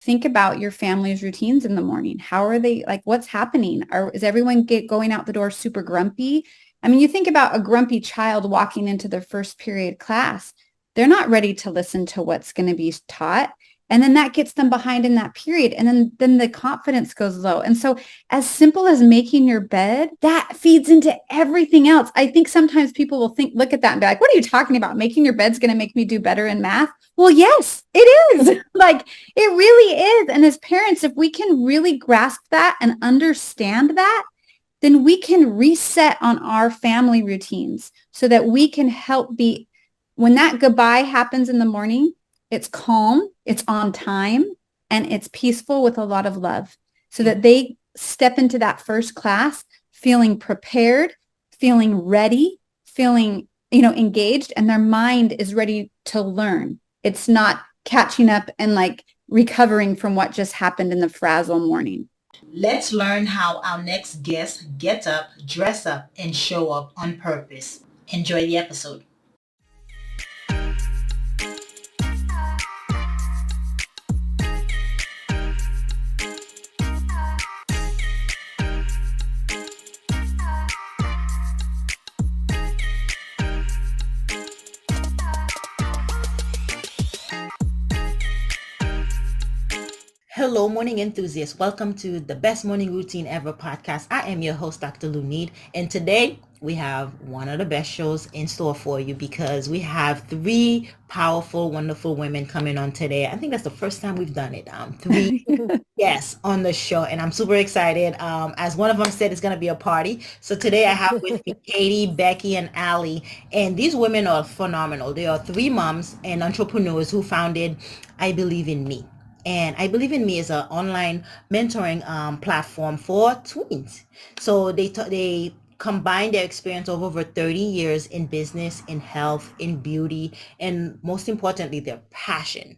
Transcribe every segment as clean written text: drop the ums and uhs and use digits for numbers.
think about your family's routines in the morning. How are they, like, what's happening? Is everyone going out the door super grumpy? I mean, you think about a grumpy child walking into their first period class, they're not ready to listen to what's going to be taught. And then that gets them behind in that period. And then the confidence goes low. And so as simple as making your bed, that feeds into everything else. I think sometimes people will look at that and be like, what are you talking about? Making your bed's going to make me do better in math? Well, yes, it is. Like, it really is. And as parents, if we can really grasp that and understand that, then we can reset on our family routines so that we can help when that goodbye happens in the morning, it's calm, it's on time, and it's peaceful with a lot of love so that they step into that first class feeling prepared, feeling ready, feeling, engaged, and their mind is ready to learn. It's not catching up and like recovering from what just happened in the frazzle morning. Let's learn how our next guest gets up, dress up, and show up on purpose. Enjoy the episode. Hello, morning enthusiasts. Welcome to the Best Morning Routine Ever podcast. I am your host, Dr. Lunid, and today we have one of the best shows in store for you because we have three powerful, wonderful women coming on today. I think that's the first time we've done it. Three guests on the show, and I'm super excited. As one of them said, it's going to be a party. So today I have with me Katie, Becky, and Allie, and these women are phenomenal. They are three moms and entrepreneurs who founded I Believe in Me. And I Believe in Me is an online mentoring platform for tweens. So they combine their experience of over 30 years in business, in health, in beauty, and most importantly, their passion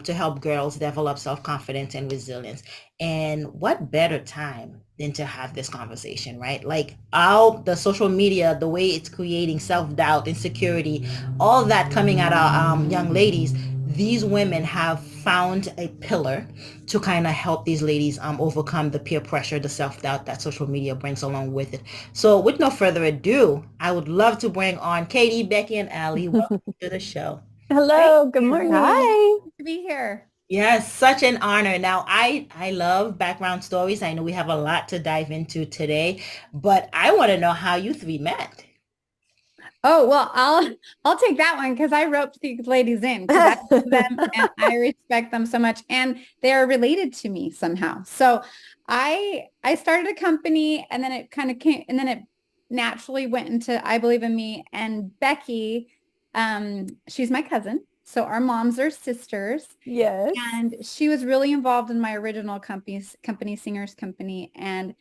to help girls develop self-confidence and resilience. And what better time than to have this conversation, right? Like the social media, the way it's creating self-doubt, insecurity, all that coming at our young ladies, these women have found a pillar to kind of help these ladies overcome the peer pressure, the self-doubt that social media brings along with it. So with no further ado, I would love to bring on Katie, Becky, and Allie. Welcome to the show. Thank Hello, good you. morning. Hi. Good to be here. Yes, such an honor. Now, I love background stories. I know we have a lot to dive into today, but I want to know how you three met. Oh, well, I'll take that one because I roped these ladies in because I love them and I respect them so much and they are related to me somehow. So I started a company and then it kind of came and then it naturally went into I Believe in Me, and Becky, she's my cousin. So our moms are sisters, Yes. and she was really involved in my original company, Singers Company. And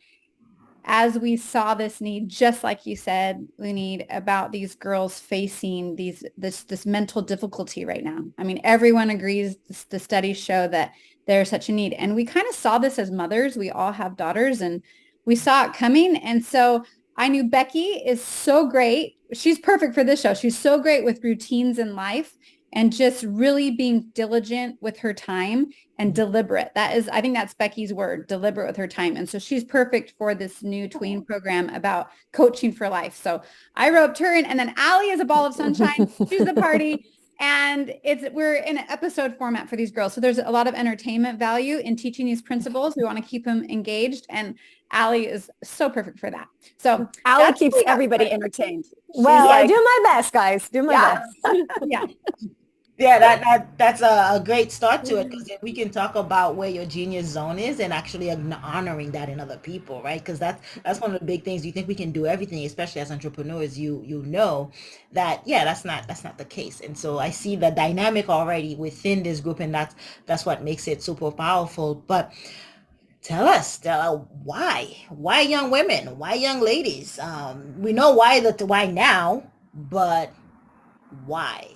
as we saw this need, just like you said, we need about these girls facing this mental difficulty right now. I mean, everyone agrees the studies show that there's such a need. And we kind of saw this as mothers. We all have daughters and we saw it coming. And so I knew Becky is so great. She's perfect for this show. She's so great with routines in life and just really being diligent with her time and deliberate. I think that's Becky's word, deliberate with her time. And so she's perfect for this new tween program about coaching for life. So I roped her in, and then Allie is a ball of sunshine. She's the party. And we're in an episode format for these girls. So there's a lot of entertainment value in teaching these principles. We want to keep them engaged. And Allie is so perfect for that. So Allie keeps everybody entertained. Well, like, I do my best, guys. Do my best. Yeah. Yeah, that's a great start to it because then we can talk about where your genius zone is and actually honoring that in other people, right? Because that's one of the big things. You think we can do everything, especially as entrepreneurs. You know that that's not the case. And so I see the dynamic already within this group, and that's what makes it super powerful. But tell us why young women, why young ladies? We know why now, but why?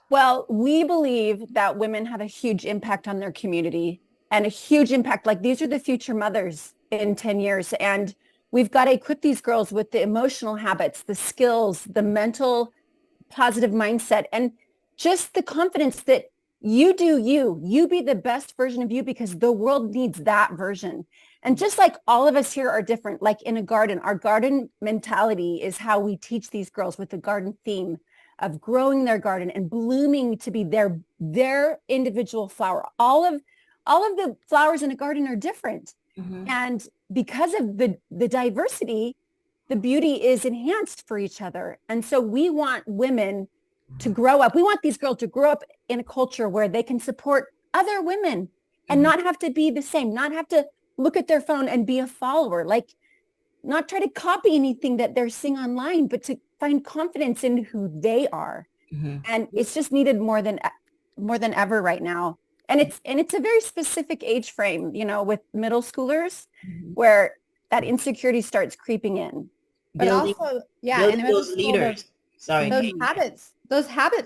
Well, we believe that women have a huge impact on their community and a huge impact. Like, these are the future mothers in 10 years. And we've got to equip these girls with the emotional habits, the skills, the mental positive mindset, and just the confidence that You do you. You be the best version of you because the world needs that version. And just like all of us here are different, like in a garden, our garden mentality is how we teach these girls with the garden theme of growing their garden and blooming to be their individual flower. All of the flowers in a garden are different. Mm-hmm. And because of the diversity, the beauty is enhanced for each other. And so we want women to grow up. We want these girls to grow up in a culture where they can support other women and Mm-hmm. not have to be the same, not have to look at their phone and be a follower, like not try to copy anything that they're seeing online, but to find confidence in who they are. Mm-hmm. And it's just needed more than ever right now. And it's a very specific age frame, with middle schoolers Mm-hmm. where that insecurity starts creeping in. But Building also, yeah, in building middle those school, leaders. Sorry, those Kate. habits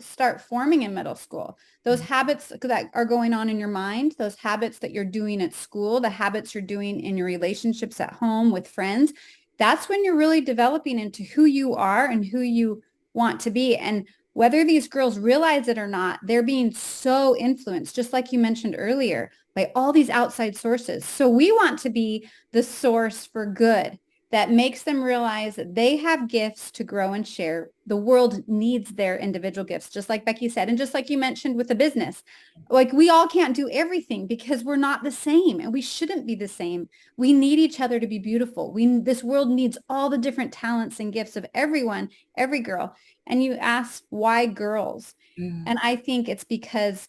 start forming in middle school. Those habits that are going on in your mind, those habits that you're doing at school, the habits you're doing in your relationships at home with friends, that's when you're really developing into who you are and who you want to be. And whether these girls realize it or not, they're being so influenced, just like you mentioned earlier, by all these outside sources. So we want to be the source for good that makes them realize that they have gifts to grow and share. The world needs their individual gifts, just like Becky said, and just like you mentioned with the business. Like we all can't do everything because we're not the same and we shouldn't be the same. We need each other to be beautiful. This world needs all the different talents and gifts of everyone, every girl. And you ask why girls? Mm-hmm. And I think it's because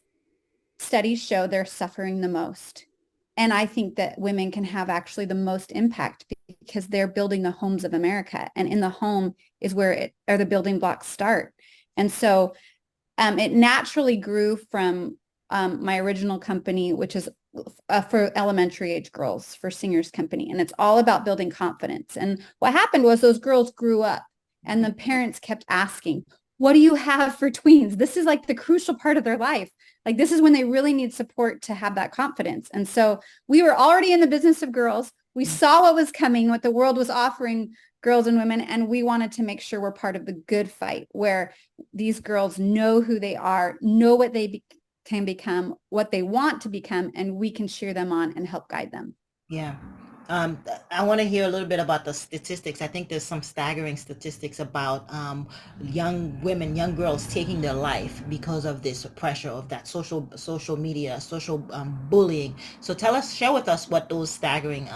studies show they're suffering the most. And I think that women can have actually the most impact because they're building the homes of America. And in the home is where the building blocks start. And so it naturally grew from my original company, which is for elementary age girls, for Singers Company. And it's all about building confidence. And what happened was those girls grew up and the parents kept asking, what do you have for tweens? This is like the crucial part of their life. Like this is when they really need support to have that confidence. And so we were already in the business of girls. We saw what was coming, what the world was offering girls and women, and we wanted to make sure we're part of the good fight where these girls know who they are, know what they can become, what they want to become, and we can cheer them on and help guide them. Yeah. I want to hear a little bit about the statistics. I think there's some staggering statistics about young women, young girls taking their life because of this pressure of that social media, social bullying. So share with us what those staggering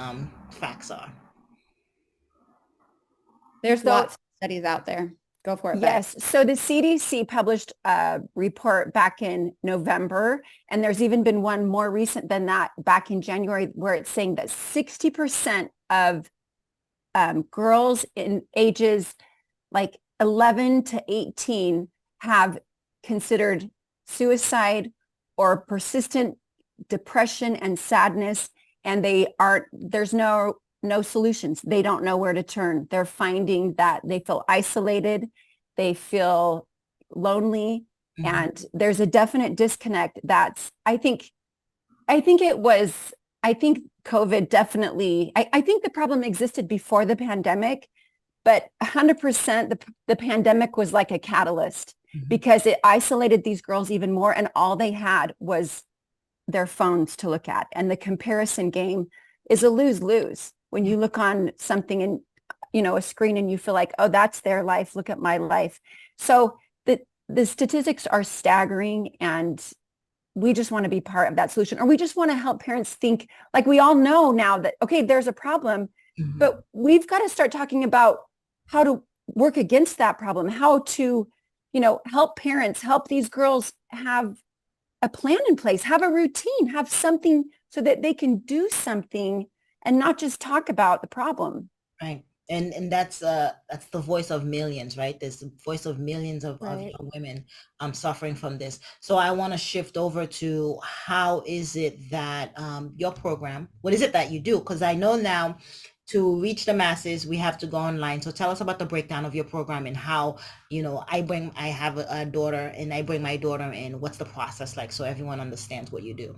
facts are. There's So lots of studies out there. Go for it, Beck. yes. So the CDC published a report back in November, and there's even been one more recent than that back in January, where it's saying that 60% of girls in ages like 11 to 18 have considered suicide or persistent depression and sadness, and there's no solutions. They don't know where to turn. They're finding that they feel isolated, they feel lonely, Mm-hmm. and there's a definite disconnect. I think COVID definitely, I think the problem existed before the pandemic, but 100% the pandemic was like a catalyst Mm-hmm. because it isolated these girls even more, and all they had was their phones to look at. And the comparison game is a lose-lose. When you look on something and, a screen and you feel like, oh, that's their life. Look at my life. So the statistics are staggering, and we just want to be part of that solution, or we just want to help parents think like we all know now that, okay, there's a problem, Mm-hmm. but we've got to start talking about how to work against that problem, how to, help parents, help these girls have a plan in place, have a routine, have something so that they can do something and not just talk about the problem. Right. And that's the voice of millions, right? There's the voice of millions of Right. young women suffering from this. So I want to shift over to how is it that your program, what is it that you do? Because I know now to reach the masses, we have to go online. So tell us about the breakdown of your program and how, I have a daughter and I bring my daughter in. What's the process like so everyone understands what you do?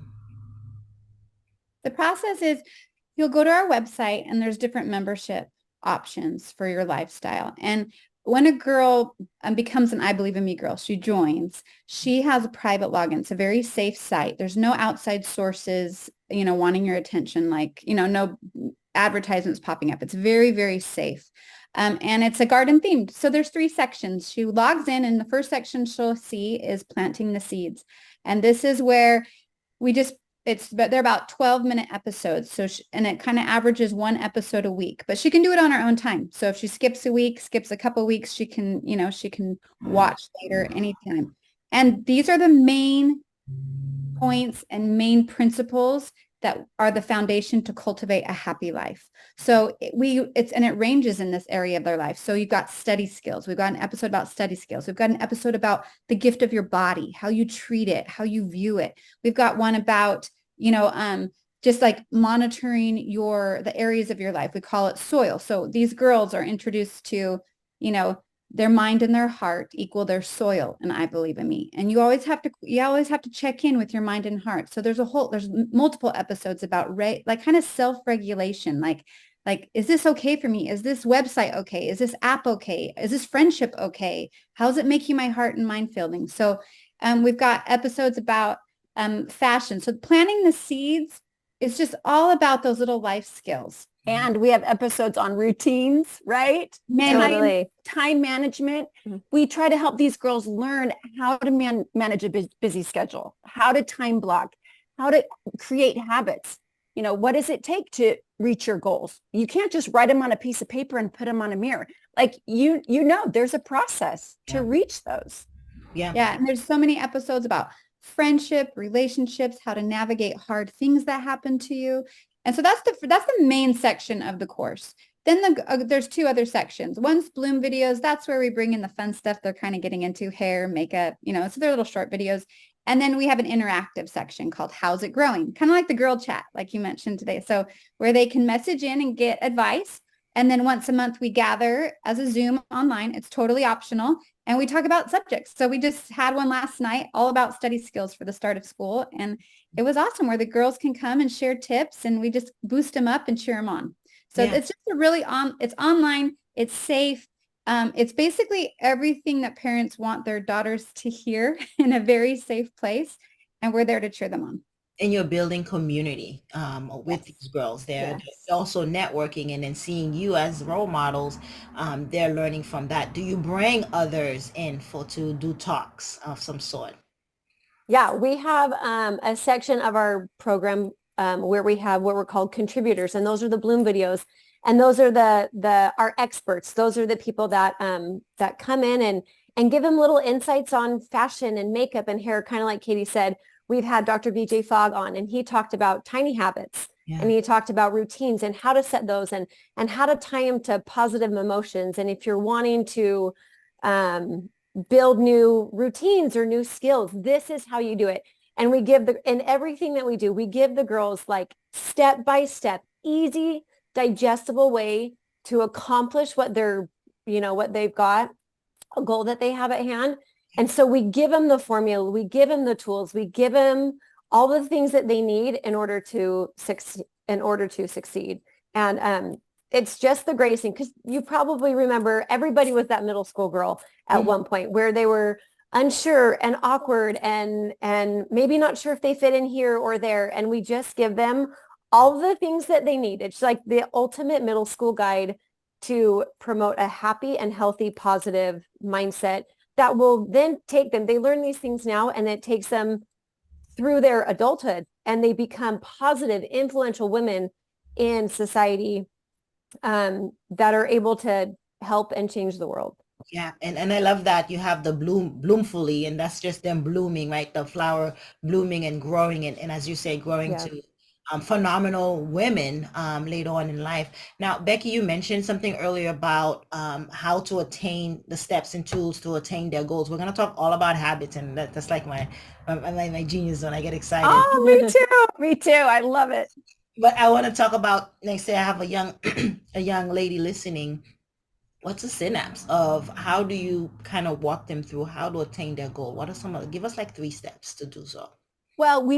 The process is you'll go to our website and there's different membership options for your lifestyle. And when a girl becomes an I Believe in Me girl, she joins, she has a private login. It's a very safe site. There's no outside sources, wanting your attention, like, no advertisements popping up. It's very, very safe. And it's a garden themed. So there's 3 sections. She logs in and the first section she'll see is planting the seeds. And this is where we just they're about 12-minute episodes. So and it kind of averages 1 episode a week, but she can do it on her own time. So if she skips a week, skips a couple of weeks, she can watch later anytime. And these are the main points and main principles that are the foundation to cultivate a happy life. So it ranges in this area of their life. So you've got study skills. We've got an episode about study skills. We've got an episode about the gift of your body, how you treat it, how you view it. We've got one about, just like monitoring the areas of your life. We call it soil. So these girls are introduced to, their mind and their heart equal their soil, and I Believe in Me. And you always have to check in with your mind and heart. So there's multiple episodes about like kind of self-regulation, like is this okay for me? Is this website okay? Is this app okay? Is this friendship okay? How does it make you my heart and mind feeling? So we've got episodes about fashion. So planting the seeds is just all about those little life skills. And we have episodes on routines, right? Totally. Time management. We try to help these girls learn how to manage a busy schedule, how to time block, how to create habits. What does it take to reach your goals? You can't just write them on a piece of paper and put them on a mirror. Like, there's a process to reach those. Yeah. Yeah. And there's so many episodes about friendship, relationships, how to navigate hard things that happen to you. And so that's the main section of the course. Then there's 2 other sections. One's Bloom videos. That's where we bring in the fun stuff they're kind of getting into, hair, makeup, so they're little short videos. And then we have an interactive section called How's It Growing? Kind of like the girl chat, like you mentioned today. So where they can message in and get advice. And then once a month we gather as a Zoom online. It's totally optional. And we talk about subjects. So we just had one last night all about study skills for the start of school. And it was awesome, where the girls can come and share tips and we just boost them up and cheer them on. So it's just it's online, it's safe. It's basically everything that parents want their daughters to hear in a very safe place. And we're there to cheer them on. And you're building community with these girls. They're also networking, and then seeing you as role models. They're learning from that. Do you bring others in to do talks of some sort? Yeah, we have a section of our program where we have what we're called contributors, and those are the Bloom videos, and those are our experts. Those are the people that that come in and give them little insights on fashion and makeup and hair. Kind of like Katie said, we've had Dr. BJ Fogg on, and he talked about tiny habits, and he talked about routines and how to set those and how to tie them to positive emotions. And if you're wanting to build new routines or new skills, this is how you do it. And we give in everything that we do, we give the girls like step by step, easy, digestible way to accomplish what what they've got, a goal that they have at hand. And so we give them the formula, we give them the tools, we give them all the things that they need in order to succeed. And it's just the greatest thing, because you probably remember everybody was that middle school girl at one point where they were unsure and awkward and maybe not sure if they fit in here or there. And we just give them all the things that they need. It's like the ultimate middle school guide to promote a happy and healthy, positive mindset that will then take them. They learn these things now, and it takes them through their adulthood, and they become positive, influential women in society that are able to help and change the world. Yeah, and I love that you have the bloomfully, and that's just them blooming, right? The flower blooming and growing, and as you say, growing to phenomenal women later on in life. Now, Becky, you mentioned something earlier about how to attain the steps and tools to attain their goals. We're going to talk all about habits, and that's like my genius zone. I get excited. Oh, me too. Me too. I love it. But I want to talk about, like, say I have a young lady listening. What's the synapse of how do you kind of walk them through how to attain their goal? What are give us like 3 steps to do so? Well,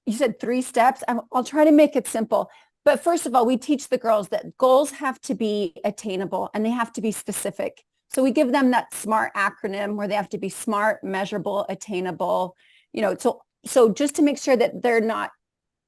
you said 3 steps. I'll try to make it simple. But first of all, we teach the girls that goals have to be attainable and they have to be specific. So we give them that SMART acronym where they have to be smart, measurable, attainable, so just to make sure that they're not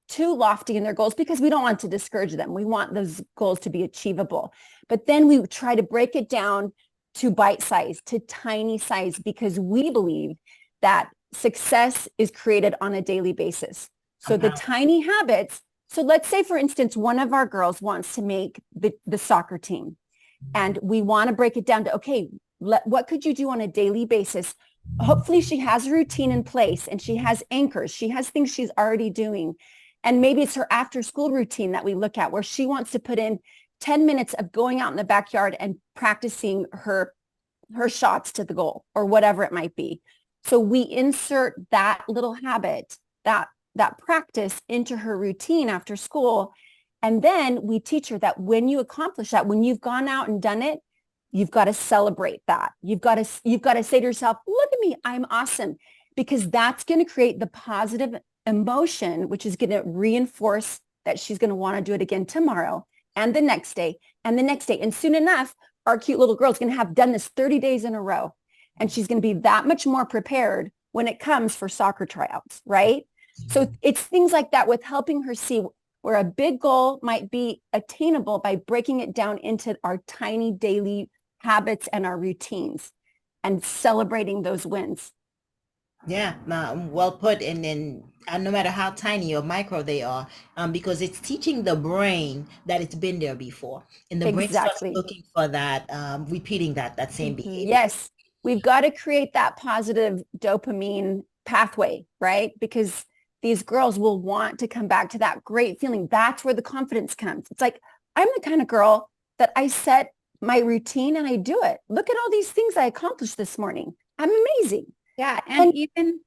too lofty in their goals, because we don't want to discourage them. We want those goals to be achievable. But then we try to break it down to bite size, to tiny size, because we believe that success is created on a daily basis. So the tiny habits. So let's say, for instance, one of our girls wants to make the soccer team, and we want to break it down to, okay, what could you do on a daily basis? Hopefully she has a routine in place and she has anchors. She has things she's already doing. And maybe it's her after school routine that we look at, where she wants to put in 10 minutes of going out in the backyard and practicing her shots to the goal or whatever it might be. So we insert that little habit, that practice into her routine after school. And then we teach her that when you accomplish that, when you've gone out and done it, you've got to celebrate that. You've got to say to yourself, look at me, I'm awesome. Because that's going to create the positive emotion, which is going to reinforce that she's going to want to do it again tomorrow and the next day and the next day. And soon enough, our cute little girl is going to have done this 30 days in a row. And she's going to be that much more prepared when it comes for soccer tryouts, right? So it's things like that, with helping her see where a big goal might be attainable by breaking it down into our tiny daily habits and our routines and celebrating those wins. Yeah, well put. And no matter how tiny or micro they are, because it's teaching the brain that it's been there before, and the brain starts Exactly. looking for that, repeating that same behavior. Yes, we've got to create that positive dopamine pathway, right? Because these girls will want to come back to that great feeling. That's where the confidence comes. It's like, I'm the kind of girl that I set my routine and I do it. Look at all these things I accomplished this morning. I'm amazing. Yeah. And even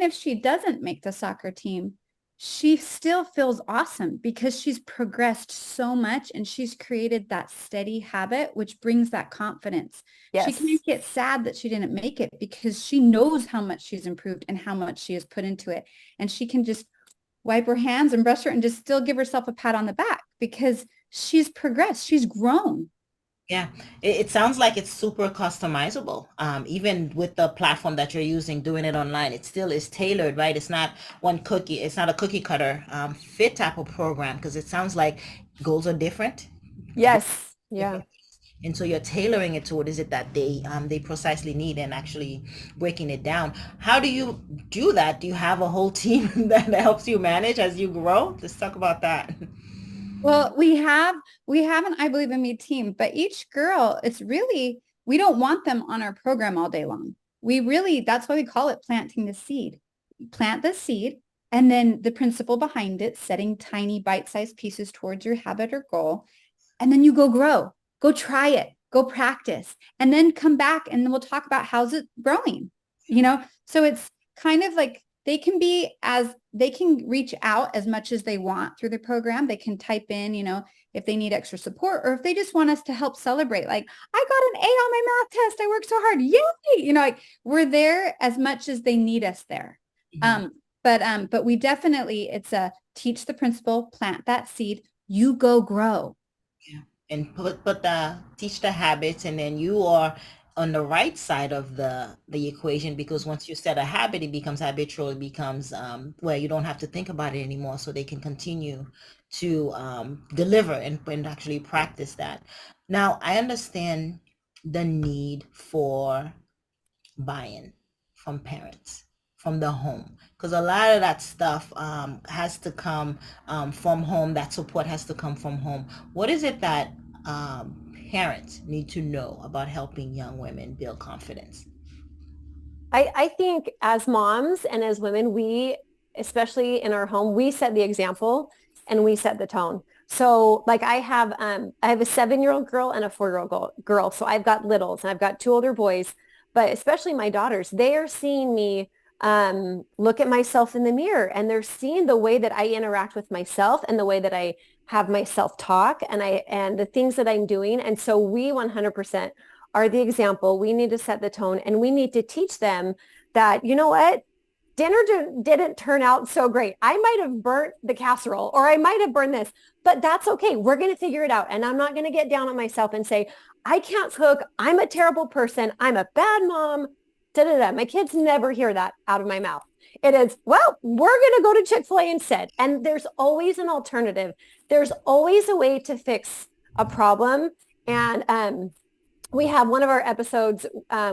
if she doesn't make the soccer team, she still feels awesome because she's progressed so much and she's created that steady habit, which brings that confidence. Yes. She can't get sad that she didn't make it because she knows how much she's improved and how much she has put into it. And she can just wipe her hands and brush her and just still give herself a pat on the back because she's progressed. She's grown. Yeah, it sounds like it's super customizable. Even with the platform that you're using, doing it online, it still is tailored, right? It's not it's not a cookie cutter fit type of program, because it sounds like goals are different. Yes. Yeah. And so you're tailoring it to what is it that they precisely need, and actually breaking it down. How do you do that? Do you have a whole team that helps you manage as you grow? Let's talk about that. Well, we have an I Believe in Me team, but each girl, we don't want them on our program all day long. That's why we call it planting the seed. Plant the seed, and then the principle behind it, setting tiny bite-sized pieces towards your habit or goal. And then you go grow, go try it, go practice, and then come back and then we'll talk about how's it growing, So it's kind of like they can reach out as much as they want through the program. They can type in, if they need extra support or if they just want us to help celebrate. Like, I got an A on my math test. I worked so hard. Yay. We're there as much as they need us there. Mhm. But we definitely, it's a teach the principle, plant that seed, you go grow. Yeah. And teach the habits, and then you are on the right side of the equation, because once you set a habit, it becomes habitual. It becomes where you don't have to think about it anymore, so they can continue to deliver and actually practice that. Now, I understand the need for buy-in from parents, from the home, because a lot of that stuff has to come from home. That support has to come from home. What is it that parents need to know about helping young women build confidence? I think as moms and as women, we, especially in our home, we set the example and we set the tone. So like I have a 7-year-old girl and a 4-year-old girl. So I've got littles and I've got 2 older boys, but especially my daughters, they are seeing me look at myself in the mirror, and they're seeing the way that I interact with myself and the way that I have my self-talk and the things that I'm doing. And so we 100% are the example. We need to set the tone, and we need to teach them that, you know what? dinner didn't turn out so great. I might have burnt the casserole or I might have burned this, but that's okay. We're going to figure it out. And I'm not going to get down on myself and say, I can't cook. I'm a terrible person. I'm a bad mom. Da, da, da. My kids never hear that out of my mouth. It is, well, we're going to go to Chick-fil-A instead. And there's always an alternative. There's always a way to fix a problem. And we have one of our episodes,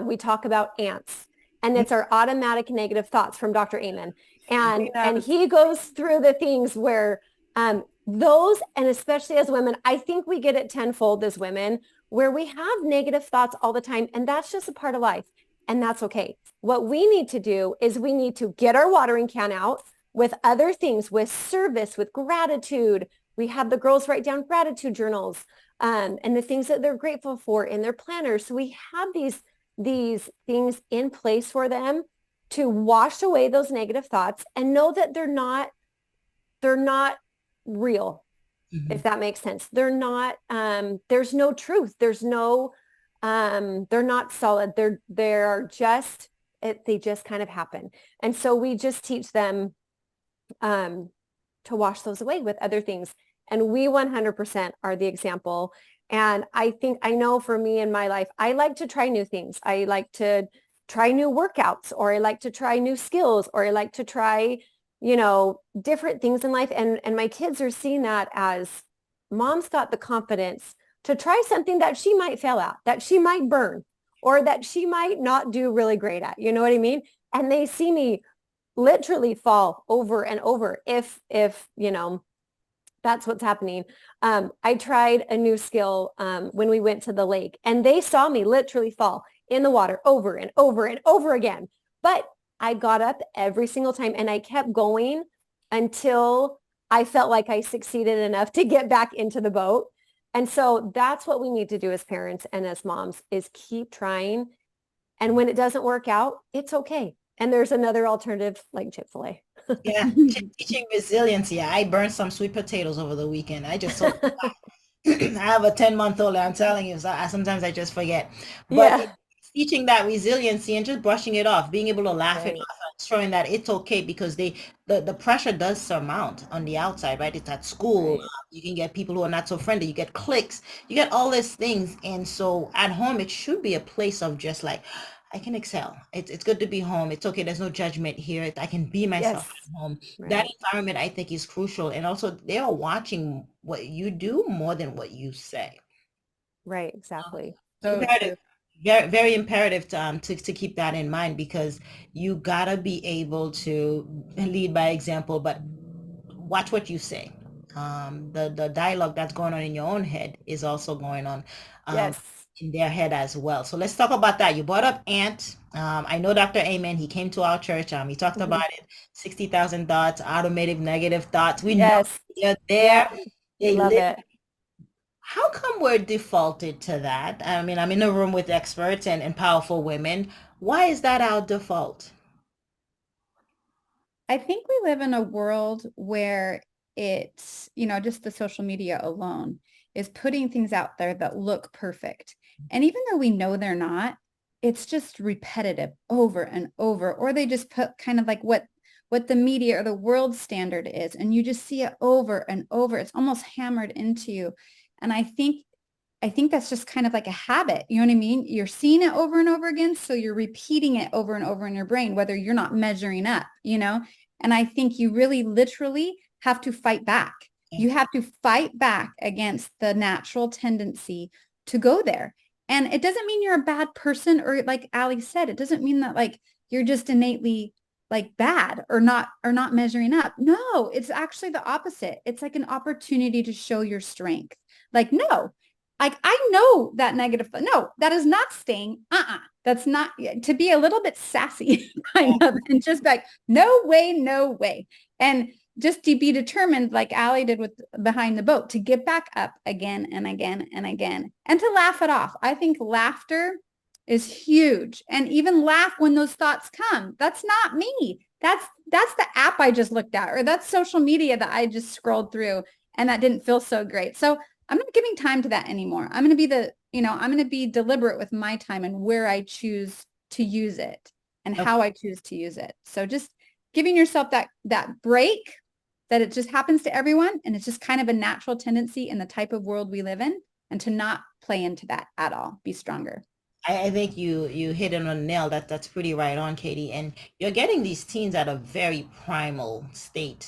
we talk about ants. And it's our automatic negative thoughts from Dr. Amen. And he goes through the things where those, and especially as women, I think we get it tenfold as women, where we have negative thoughts all the time. And that's just a part of life. And that's okay. What we need to do is we need to get our watering can out with other things, with service, with gratitude. We have the girls write down gratitude journals and the things that they're grateful for in their planners. So we have these things in place for them to wash away those negative thoughts and know that they're not real, if that makes sense. They're not, there's no truth. There's no, they're not solid. They're just, they just kind of happen. And so we just teach them to wash those away with other things. And we 100% are the example. And I know for me in my life, I like to try new things. I like to try new workouts, or I like to try new skills, or I like to try, different things in life. And my kids are seeing that as mom's got the confidence to try something that she might fail at, that she might burn, or that she might not do really great at. You know what I mean? And they see me literally fall over and over if that's what's happening. I tried a new skill when we went to the lake, and they saw me literally fall in the water over and over and over again. But I got up every single time and I kept going until I felt like I succeeded enough to get back into the boat. And so that's what we need to do as parents and as moms, is keep trying. And when it doesn't work out, it's okay. And there's another alternative like Chick-fil-A. Yeah, teaching resiliency. I burned some sweet potatoes over the weekend. I just so I have a 10-month-old. I'm telling you, so sometimes I just forget. But it's teaching that resiliency and just brushing it off, being able to laugh it off, and showing that it's okay, because the pressure does surmount on the outside, right? It's at school. Right. You can get people who are not so friendly. You get cliques. You get all these things. And so at home, it should be a place of just like, I can excel. It's good to be home. It's okay. There's no judgment here. I can be myself at home. Right. That environment, I think, is crucial. And also, they are watching what you do more than what you say. Right. Exactly. So Imperative, very, very imperative to keep that in mind, because you gotta be able to lead by example, but watch what you say. The dialogue that's going on in your own head is also going on in their head as well. So let's talk about that. You brought up Ant. I know Dr. Amen. He came to our church. He talked about it. 60,000 thoughts, automated negative thoughts. We know they're there. They love live. it. How come we're defaulted to that? I mean, I'm in a room with experts and powerful women. Why is that our default? I think we live in a world where it's, just the social media alone is putting things out there that look perfect. And even though we know they're not, it's just repetitive over and over, or they just put kind of like what the media or the world standard is. And you just see it over and over. It's almost hammered into you. And I think that's just kind of like a habit. You know what I mean? You're seeing it over and over again. So you're repeating it over and over in your brain, whether you're not measuring up, And I think you really literally have to fight back. You have to fight back against the natural tendency to go there. And it doesn't mean you're a bad person, or like Allie said, it doesn't mean that like you're just innately like bad or not measuring up. No, it's actually the opposite. It's like an opportunity to show your strength. Like, no, like I know that negative. No, that is not staying. That's not, to be a little bit sassy kind of, and just like, no way, no way. And just to be determined, like Allie did with Behind the Boat, to get back up again and again and again, and to laugh it off. I think laughter is huge. And even laugh when those thoughts come. That's not me. That's the app I just looked at, or that's social media that I just scrolled through and that didn't feel so great. So I'm not giving time to that anymore. I'm going to be I'm going to be deliberate with my time and where I choose to use it and how I choose to use it. So just giving yourself that break, that it just happens to everyone. And it's just kind of a natural tendency in the type of world we live in, and to not play into that at all. Be stronger. I think you hit it on the nail. That's pretty right on, Katie. And you're getting these teens at a very primal stage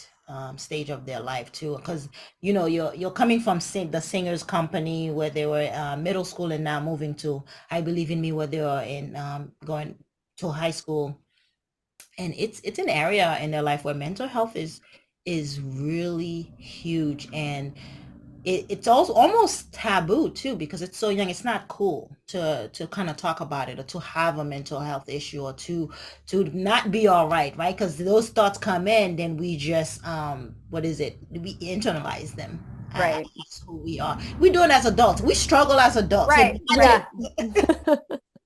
of their life too, because you're coming from the Singers Company where they were middle school and now moving to I Believe in Me where they were in going to high school, and it's an area in their life where mental health is really huge, and it's also almost taboo too because it's so young. It's not cool to kind of talk about it or to have a mental health issue or to not be all right, because those thoughts come in, then we just what is it, we internalize them. Right. That's who we are. We do it as adults. We struggle as adults. Right. Yeah.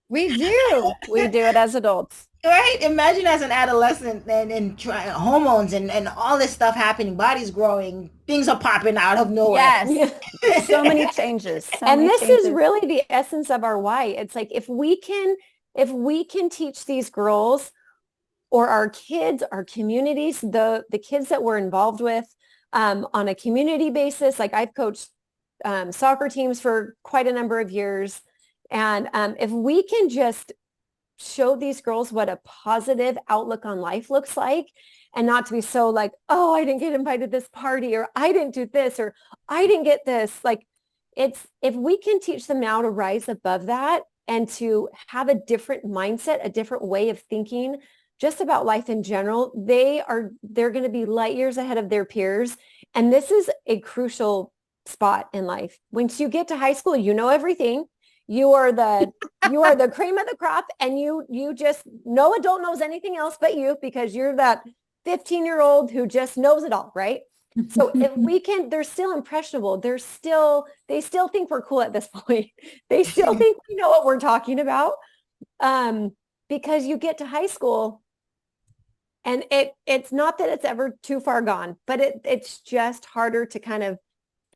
We do. We do it as adults. Right? Imagine as an adolescent and hormones and all this stuff happening, bodies growing, things are popping out of nowhere. Yes. So many changes. And this is really the essence of our why. It's like if we can teach these girls or our kids, our communities, the kids that we're involved with on a community basis, like I've coached soccer teams for quite a number of years. And if we can just show these girls what a positive outlook on life looks like, and not to be so like, oh, I didn't get invited to this party, or I didn't do this, or I didn't get this. Like, it's, if we can teach them now to rise above that and to have a different mindset, a different way of thinking just about life in general, they're going to be light years ahead of their peers. And this is a crucial spot in life. Once you get to high school, you know everything. You are the cream of the crop, and you just, no adult knows anything else but you, because you're that 15-year-old who just knows it all, right? So if we can, they're still impressionable. They still think we're cool at this point. They still think we know what we're talking about. Because you get to high school and it's not that it's ever too far gone, but it's just harder to kind of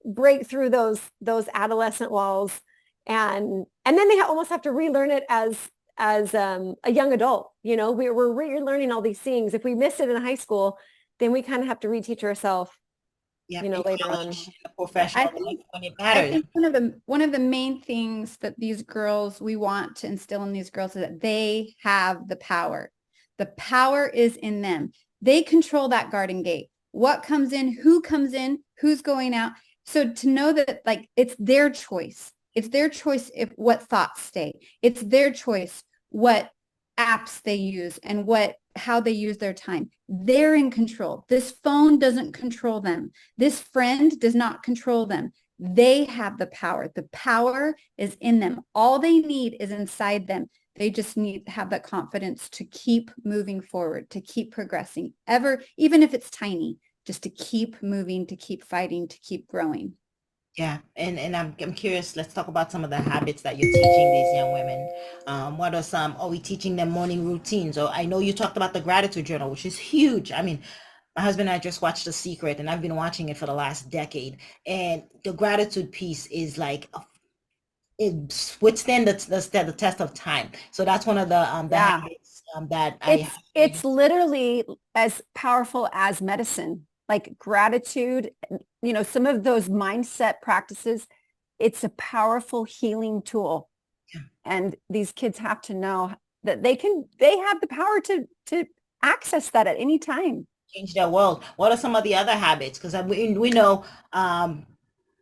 break through those adolescent walls. And then they almost have to relearn it as a young adult. We're relearning all these things. If we missed it in high school, then we kind of have to reteach ourselves, later on. Professional life when it matters. I think one of the main things that these girls, we want to instill in these girls, is that they have the power. The power is in them. They control that garden gate. What comes in, who's going out. So to know that, like, it's their choice. It's their choice what thoughts stay. It's their choice what apps they use and how they use their time. They're in control. This phone doesn't control them. This friend does not control them. They have the power. The power is in them. All they need is inside them. They just need to have that confidence to keep moving forward, to keep progressing, even if it's tiny, just to keep moving, to keep fighting, to keep growing. Yeah, and I'm curious. Let's talk about some of the habits that you're teaching these young women. What are some? Are we teaching them morning routines? Or I know you talked about the gratitude journal, which is huge. I mean, my husband and I just watched The Secret, and I've been watching it for the last decade. And the gratitude piece is like it withstand the test of time. So that's one of the habits that it's literally as powerful as medicine. Like gratitude, some of those mindset practices, it's a powerful healing tool. Yeah. And these kids have to know that they have the power to access that at any time. Change their world. What are some of the other habits? Because we know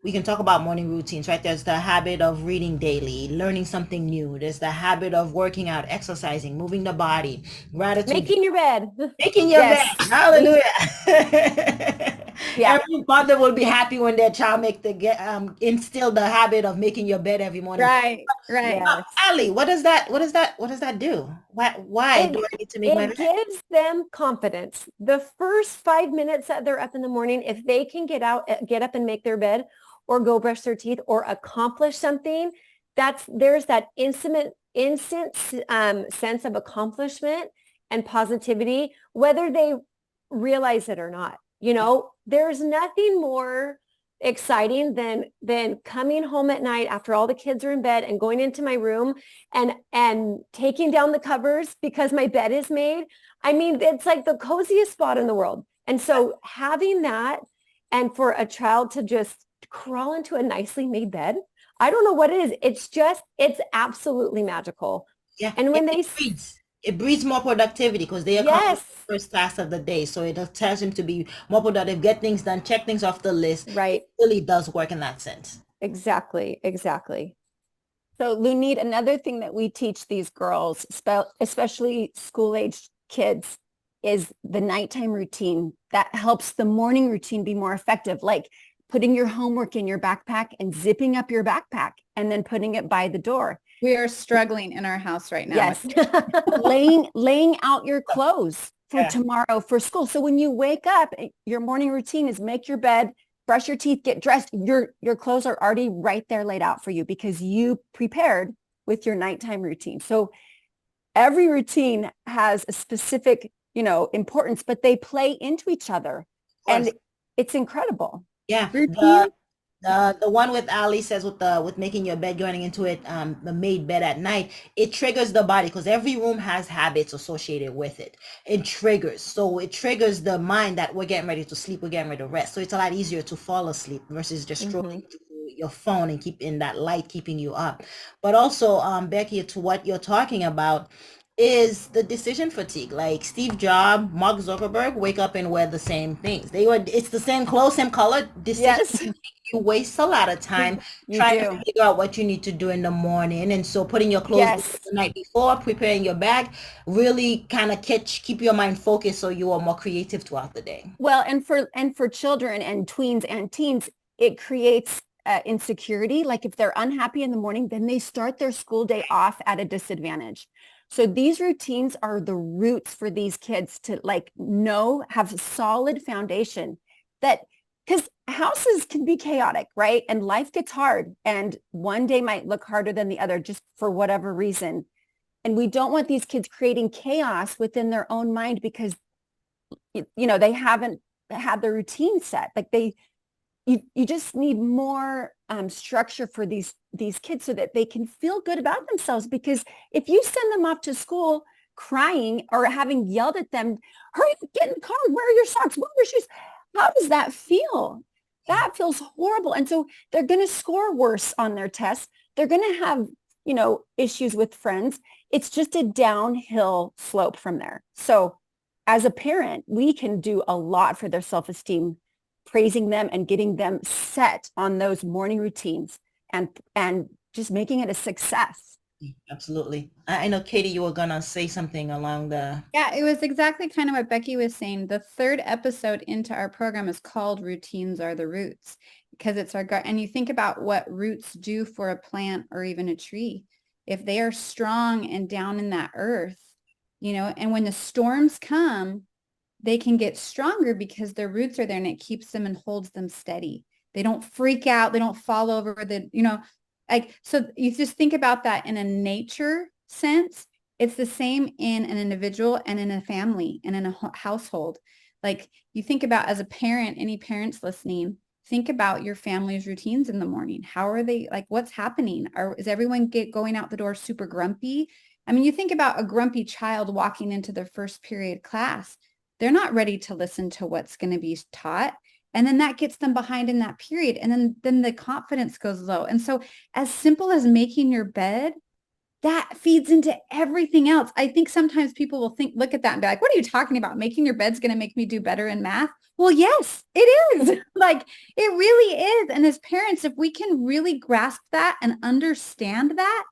we can talk about morning routines, right? There's the habit of reading daily, learning something new. There's the habit of working out, exercising, moving the body, gratitude. Making your bed. Making your bed. Hallelujah. Yeah. Every mother will be happy when their child instill the habit of making your bed every morning. Right. Yes. Allie, what does that do? Why do I need to make my bed? It gives them confidence. The first 5 minutes that they're up in the morning, if they can get up and make their bed, or go brush their teeth, or accomplish something, there's that instant sense of accomplishment and positivity, whether they realize it or not. There's nothing more exciting than coming home at night after all the kids are in bed and going into my room and taking down the covers because my bed is made. I mean, it's like the coziest spot in the world. And so having that and for a child to just crawl into a nicely made bed, I don't know what it is. It's absolutely magical. Yeah, And when they, it breeds more productivity because they accomplish yes, the first task of the day. So it tells him to be more productive, get things done, check things off the list. right. It really does work in that sense. Exactly. Exactly. So Lunit, another thing that we teach these girls, especially school-aged kids, is the nighttime routine that helps the morning routine be more effective, like putting your homework in your backpack and zipping up your backpack and then putting it by the door. We are struggling in our house right now. Yes. laying out your clothes for Yeah. tomorrow for school. So when you wake up, your morning routine is make your bed, brush your teeth, get dressed. Your clothes are already right there laid out for you because you prepared with your nighttime routine. So every routine has a specific, importance, but they play into each other. And it's incredible. Yeah. Routine. The one with Allie says with making your bed, going into it, the made bed at night, it triggers the body because every room has habits associated with it. It triggers. So it triggers the mind that we're getting ready to sleep, we're getting ready to rest. So it's a lot easier to fall asleep versus just scrolling through your phone and keeping that light keeping you up. But also, Becky, to what you're talking about is the decision fatigue. Like Steve Jobs, Mark Zuckerberg wake up and wear the same things. It's the same clothes, same color. Yes. You waste a lot of time You trying do. to figure out what you need to do in the morning. And so putting your clothes Yes. the night before, preparing your bag, really kind of keep your mind focused so you are more creative throughout the day. Well, and for children and tweens and teens, it creates insecurity. Like if they're unhappy in the morning, then they start their school day off at a disadvantage. So these routines are the roots for these kids to have a solid foundation that, because houses can be chaotic, right? And life gets hard. And one day might look harder than the other just for whatever reason. And we don't want these kids creating chaos within their own mind because they haven't had the routine set. Like you just need more structure for these kids so that they can feel good about themselves. Because if you send them off to school crying or having yelled at them, hurry, get in the car, wear your socks, wear your shoes, how does that feel? That feels horrible. And so they're going to score worse on their tests. They're going to have, issues with friends. It's just a downhill slope from there. So as a parent, we can do a lot for their self-esteem, praising them and getting them set on those morning routines and just making it a success. Absolutely. I know, Katie, you were gonna say something along the... Yeah, it was exactly kind of what Becky was saying. The third episode into our program is called Routines Are the Roots because it's and you think about what roots do for a plant or even a tree. If they are strong and down in that earth, and when the storms come, they can get stronger because their roots are there and it keeps them and holds them steady. They don't freak out. They don't fall over so you just think about that in a nature sense. It's the same in an individual and in a family and in a household. Like you think about as a parent, any parents listening, think about your family's routines in the morning. How are they, like what's happening? Is everyone going out the door super grumpy? I mean, you think about a grumpy child walking into their first period class. They're not ready to listen to what's going to be taught. And then that gets them behind in that period. And then the confidence goes low. And so as simple as making your bed, that feeds into everything else. I think sometimes people will look at that and be like, what are you talking about? Making your bed's going to make me do better in math? Well, yes, it is. Like it really is. And as parents, if we can really grasp that and understand that,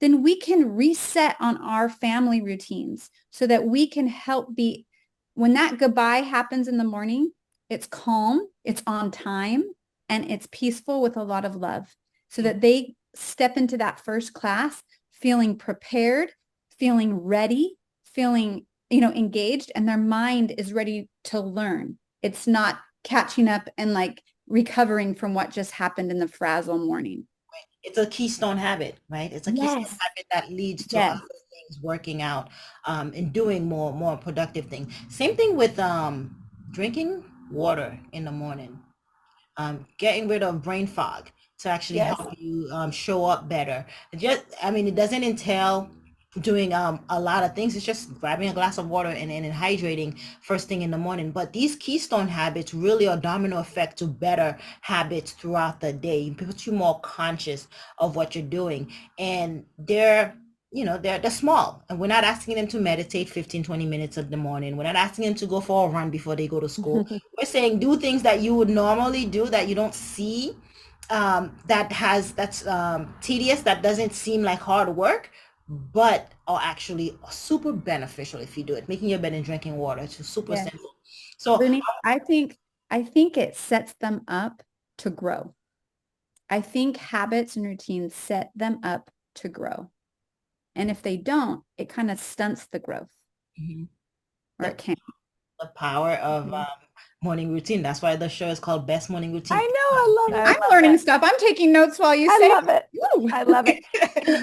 then we can reset on our family routines so that we can when that goodbye happens in the morning, it's calm, it's on time, and it's peaceful with a lot of love so that they step into that first class feeling prepared, feeling ready, feeling, engaged, and their mind is ready to learn. It's not catching up and like recovering from what just happened in the frazzle morning. It's a keystone habit, right? It's a keystone habit that leads to other things working out and doing more productive things. Same thing with drinking water in the morning. getting rid of brain fog to actually Yes. help you show up better. I mean, it doesn't entail doing a lot of things. It's just grabbing a glass of water and hydrating first thing in the morning. But these keystone habits really are domino effect to better habits throughout the day. It puts you more conscious of what you're doing, and they're small, and we're not asking them to meditate 15-20 minutes of the morning. We're not asking them to go for a run before they go to school. We're saying do things that you would normally do that you don't see, that's tedious, that doesn't seem like hard work, but are actually super beneficial if you do it. Making your bed and drinking water, it's super Yes. simple. So Bernice, I think it sets them up to grow. I think habits and routines set them up to grow. And if they don't, it kind of stunts the growth, mhm, or the, it can. the power of Mhm. morning routine. That's why the show is called Best Morning Routine. I know. I love it. I'm learning stuff. I'm taking notes while you I say love it. Woo. I love it.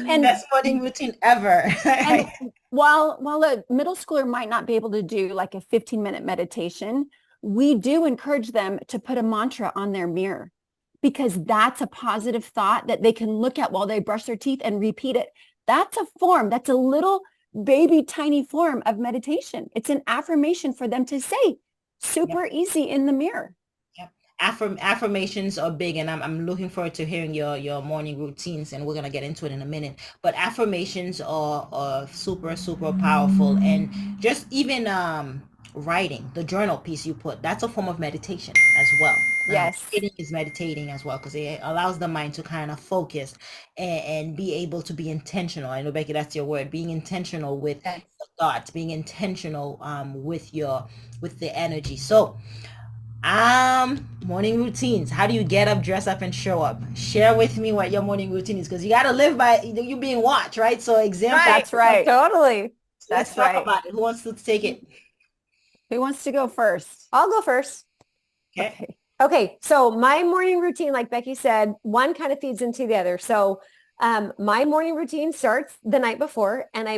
And Best morning routine ever. and while a middle schooler might not be able to do like a 15-minute meditation, we do encourage them to put a mantra on their mirror, because that's a positive thought that they can look at while they brush their teeth and repeat it. That's a little baby tiny form of meditation. It's an affirmation for them to say, super easy in the mirror. Affirmations are big, and I'm looking forward to hearing your morning routines, and we're gonna get into it in a minute. But affirmations are super super powerful, and just even writing the journal piece you put, that's a form of meditation as well. Yes. Writing is meditating as well, because it allows the mind to kind of focus and be able to be intentional. I know, Becky, that's your word, being intentional with Yes. thoughts, being intentional with the energy. So morning routines. How do you get up, dress up, and show up? Share with me what your morning routine is, because you got to live by you being watched, right? So example. That's right. Totally. Let's That's talk right. about it. Who wants to take it? Who wants to go first? I'll go first. Okay. Okay. So my morning routine, like Becky said, one kind of feeds into the other. So my morning routine starts the night before, and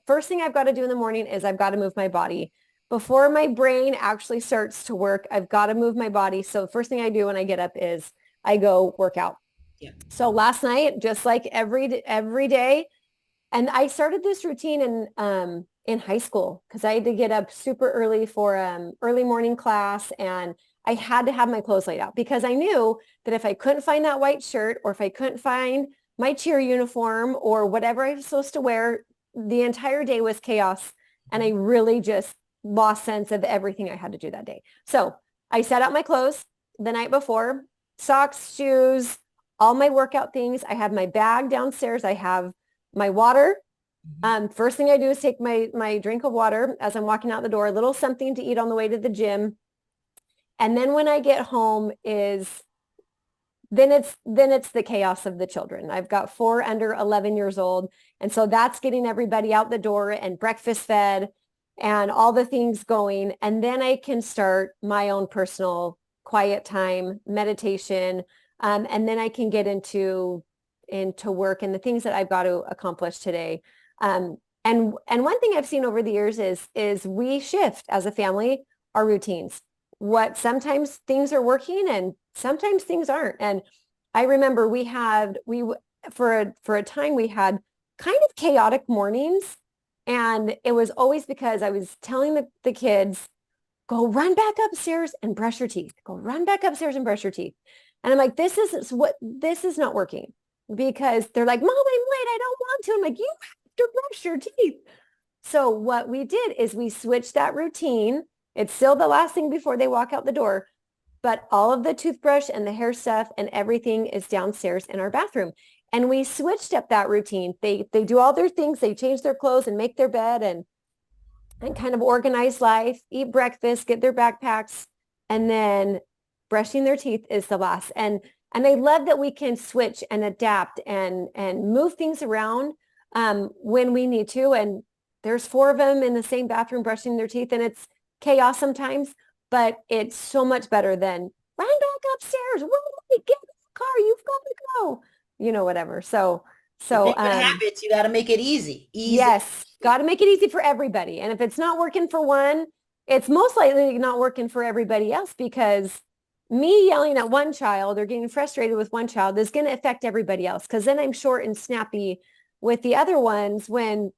first thing I've got to do in the morning is I've got to move my body. Before my brain actually starts to work, I've got to move my body. So the first thing I do when I get up is I go work out. Yeah. So last night, just like every day, and I started this routine in high school because I had to get up super early for early morning class, and I had to have my clothes laid out because I knew that if I couldn't find that white shirt, or if I couldn't find my cheer uniform or whatever I was supposed to wear, the entire day was chaos. And I really just lost sense of everything I had to do that day. So I set out my clothes the night before, socks, shoes, all my workout things. I have my bag downstairs. I have my water. First thing I do is take my drink of water as I'm walking out the door, a little something to eat on the way to the gym. And then when I get home then it's the chaos of the children. I've got 4 under 11 years old. And so that's getting everybody out the door and breakfast fed and all the things going. And then I can start my own personal quiet time, meditation. And then I can get into work and the things that I've got to accomplish today. And one thing I've seen over the years is we shift as a family our routines. What sometimes things are working and sometimes things aren't. And I remember for a time we had kind of chaotic mornings, and it was always because I was telling the kids, go run back upstairs and brush your teeth. Go run back upstairs and brush your teeth. And I'm like, this is not working, because they're like, Mom, I'm late. I don't want to. I'm like, you have to brush your teeth. So what we did is we switched that routine. It's still the last thing before they walk out the door, but all of the toothbrush and the hair stuff and everything is downstairs in our bathroom. And we switched up that routine. They do all their things. They change their clothes and make their bed and kind of organize life, eat breakfast, get their backpacks, and then brushing their teeth is the last. And I love that we can switch and adapt and move things around when we need to. And there's 4 of them in the same bathroom brushing their teeth, and it's chaos sometimes, but it's so much better than run back upstairs. Get in the car. You've got to go. Whatever. So Good habits, you got to make it easy. Yes, got to make it easy for everybody. And if it's not working for one, it's most likely not working for everybody else, because me yelling at one child or getting frustrated with one child is going to affect everybody else. Cause then I'm short and snappy with the other ones when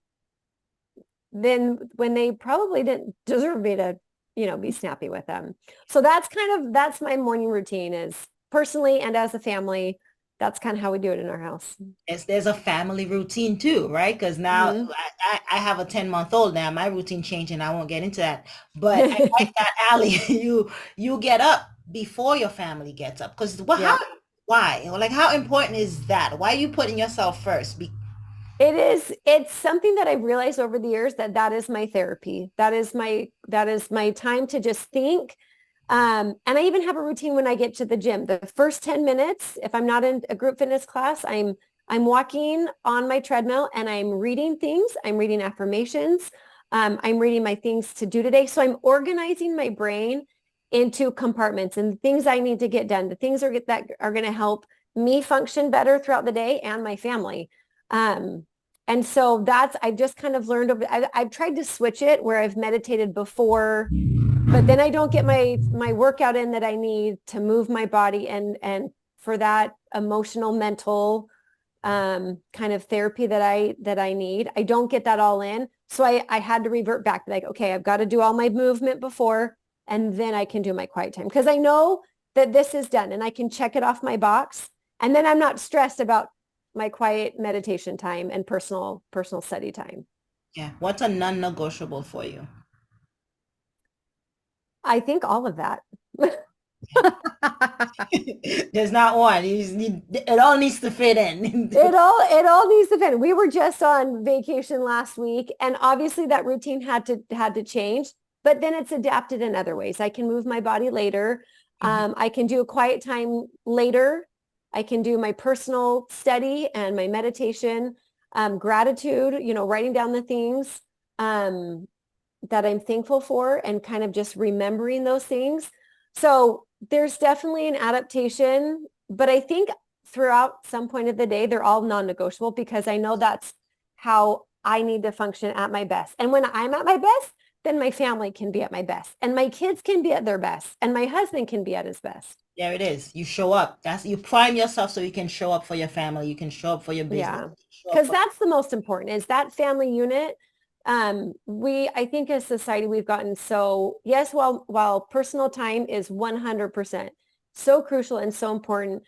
they probably didn't deserve me to, be snappy with them. So that's my morning routine is personally and as a family. That's kind of how we do it in our house. There's a family routine too, right? Because now Mm-hmm. I have a 10-month-old now. My routine changed, and I won't get into that. But I like that, Allie. You get up before your family gets up. Because Yeah. why? Like, how important is that? Why are you putting yourself first? It is. It's something that I've realized over the years that is my therapy. That is my time to just think. And I even have a routine when I get to the gym. The first 10 minutes, if I'm not in a group fitness class, I'm walking on my treadmill and I'm reading things. I'm reading affirmations. I'm reading my things to do today. So I'm organizing my brain into compartments and things I need to get done. The things that are going to help me function better throughout the day and my family. And so I've just kind of learned I've tried to switch it where I've meditated before, but then I don't get my workout in that I need to move my body and for that emotional, mental, kind of therapy that I need. I don't get that all in. So I had to revert back, like, okay, I've got to do all my movement before, and then I can do my quiet time. Because I know that this is done and I can check it off my box. And then I'm not stressed about my quiet meditation time and personal study time. Yeah. What's a non-negotiable for you? I think all of that. There's not one. You just need, it all needs to fit in. It all needs to fit. We were just on vacation last week, and obviously that routine had to change, but then it's adapted in other ways. I can move my body later. I can do a quiet time later. I can do my personal study and my meditation, gratitude, writing down the things that I'm thankful for and kind of just remembering those things. So there's definitely an adaptation, but I think throughout some point of the day, they're all non-negotiable because I know that's how I need to function at my best. And when I'm at my best, then my family can be at my best and my kids can be at their best and my husband can be at his best. There it is. You show up. You prime yourself so you can show up for your family. You can show up for your business. Yeah. Because that's the most important is that family unit. I think as society, we've gotten so, yes, while personal time is 100% so crucial and so important,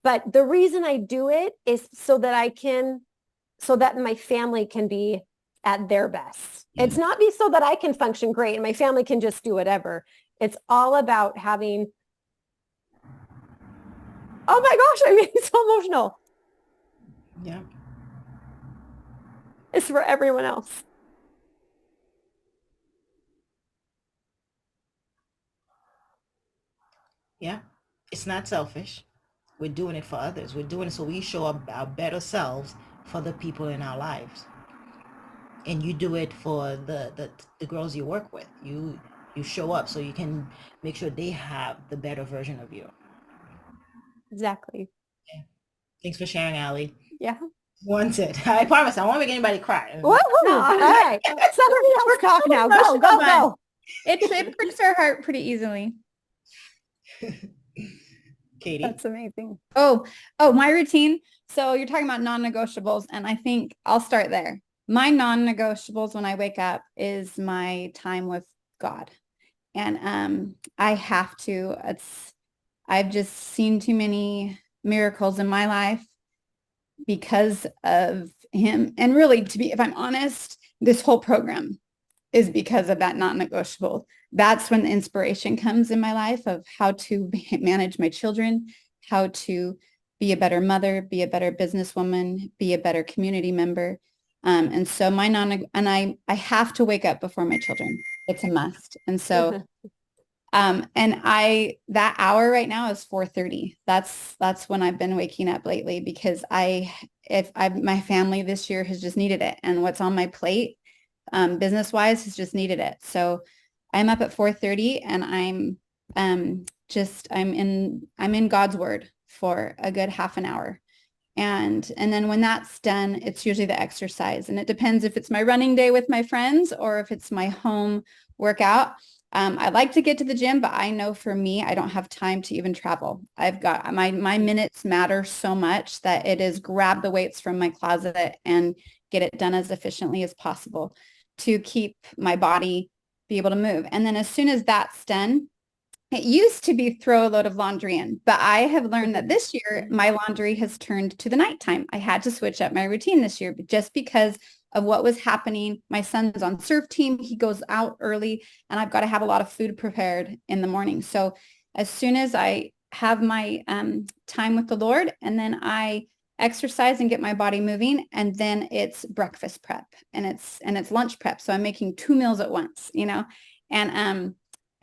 but the reason I do it is so that my family can be at their best. It's not be so that I can function great and my family can just do whatever. It's all about having, oh my gosh, I mean, it's so emotional. Yeah. It's for everyone else. Yeah. It's not selfish. We're doing it for others. We're doing it so we show up our better selves for the people in our lives. And you do it for the girls you work with. You show up so you can make sure they have the better version of you. Exactly. Yeah. Thanks for sharing, Allie. Yeah. Wanted. I promise I won't make anybody cry. Woo-hoo. No. All right. Somebody else talk now. Go, go, go. It breaks our heart pretty easily. Katie. That's amazing. Oh, my routine. So you're talking about non-negotiables, and I think I'll start there. My non-negotiables when I wake up is my time with God. And I have to. I've just seen too many miracles in my life because of him. And really, if I'm honest, this whole program is because of that non-negotiable. That's when the inspiration comes in my life of how to manage my children, how to be a better mother, be a better businesswoman, be a better community member. And so I have to wake up before my children. It's a must. And so, that hour right now is 4:30. That's when I've been waking up lately because my family this year has just needed it. And what's on my plate, business wise has just needed it. So I'm up at 4:30 and I'm in God's word for a good half an hour. And then when that's done, it's usually the exercise. And it depends if it's my running day with my friends or if it's my home workout. I like to get to the gym, but I know for me, I don't have time to even travel. I've got my minutes matter so much that it is grab the weights from my closet and get it done as efficiently as possible to keep my body be able to move. And then as soon as that's done, it used to be throw a load of laundry in, but I have learned that this year my laundry has turned to the nighttime. I had to switch up my routine this year just because of what was happening. My son's on surf team. He goes out early and I've got to have a lot of food prepared in the morning. So as soon as I have my time with the Lord and then I exercise and get my body moving, and then it's breakfast prep and it's lunch prep. So I'm making 2 meals at once, and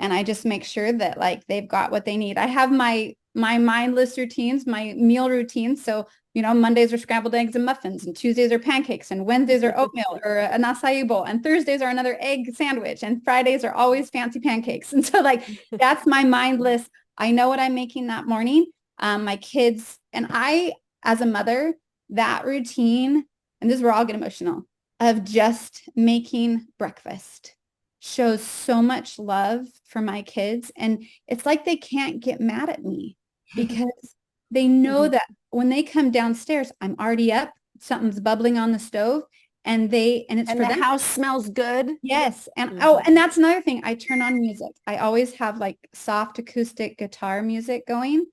and I just make sure that like they've got what they need. I have my mindless routines, my meal routines. So, Mondays are scrambled eggs and muffins, and Tuesdays are pancakes, and Wednesdays are oatmeal or an acai bowl, and Thursdays are another egg sandwich, and Fridays are always fancy pancakes. And so like that's my mindless. I know what I'm making that morning. My kids and I, as a mother, that routine, and this is where I'll get emotional, of just making breakfast shows so much love for my kids. And it's like they can't get mad at me because they know that when they come downstairs, I'm already up, something's bubbling on the stove, and it's And for the them. house smells good. Yes. And and that's another thing. I turn on music. I always have like soft acoustic guitar music going.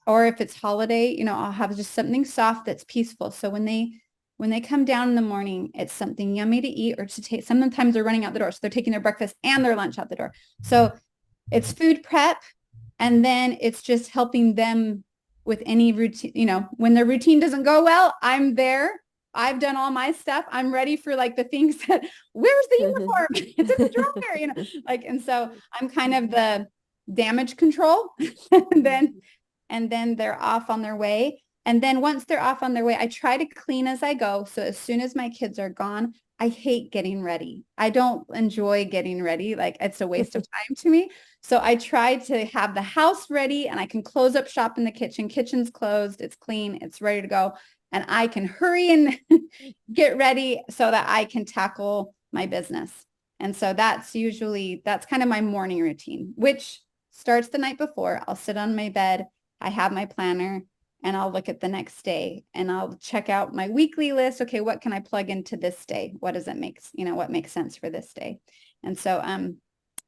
Or if it's holiday, I'll have just something soft that's peaceful. So when they come down in the morning, it's something yummy to eat or to take. Sometimes they're running out the door. So they're taking their breakfast and their lunch out the door. So it's food prep. And then it's just helping them with any routine, when their routine doesn't go well, I'm there. I've done all my stuff. I'm ready for like the things that, where's the uniform? It's in the drawer, and so I'm kind of the damage control. and then they're off on their way. And then once they're off on their way, I try to clean as I go. So as soon as my kids are gone, I hate getting ready. I don't enjoy getting ready. Like it's a waste of time to me. So I try to have the house ready and I can close up shop in the kitchen. Kitchen's closed. It's clean. It's ready to go. And I can hurry and get ready so that I can tackle my business. And so that's kind of my morning routine, which starts the night before. I'll sit on my bed. I have my planner and I'll look at the next day and I'll check out my weekly list. Okay, what can I plug into this day? What does it make, what makes sense for this day? And so, and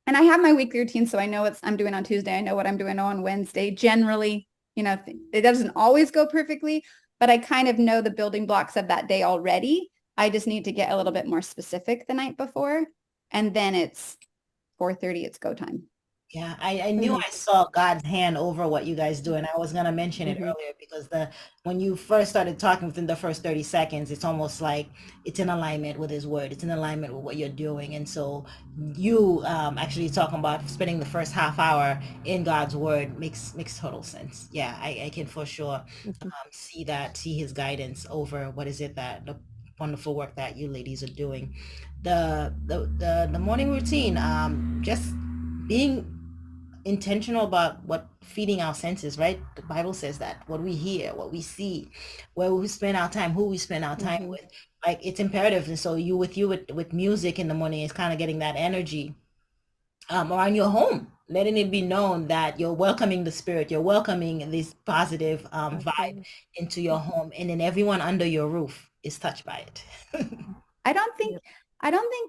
I have my weekly routine. So I know what I'm doing on Tuesday. I know what I'm doing on Wednesday. Generally, it doesn't always go perfectly, but I kind of know the building blocks of that day already. I just need to get a little bit more specific the night before. And then it's 4:30, it's go time. Yeah, I knew I saw God's hand over what you guys do, and I was gonna mention it earlier because when you first started talking within the first 30 seconds, it's almost like it's in alignment with His word. It's in alignment with what you're doing, and so you actually talking about spending the first half hour in God's word makes total sense. Yeah, I can for sure see His guidance over what is it that the wonderful work that you ladies are doing. The morning routine, just being intentional about what feeding our senses, right? The Bible says that what we hear, what we see, where we spend our time, who we spend our time with, like it's imperative. And so with music in the morning is kind of getting that energy around your home, letting it be known that you're welcoming the spirit, you're welcoming this positive vibe into your home, and then everyone under your roof is touched by it. I don't think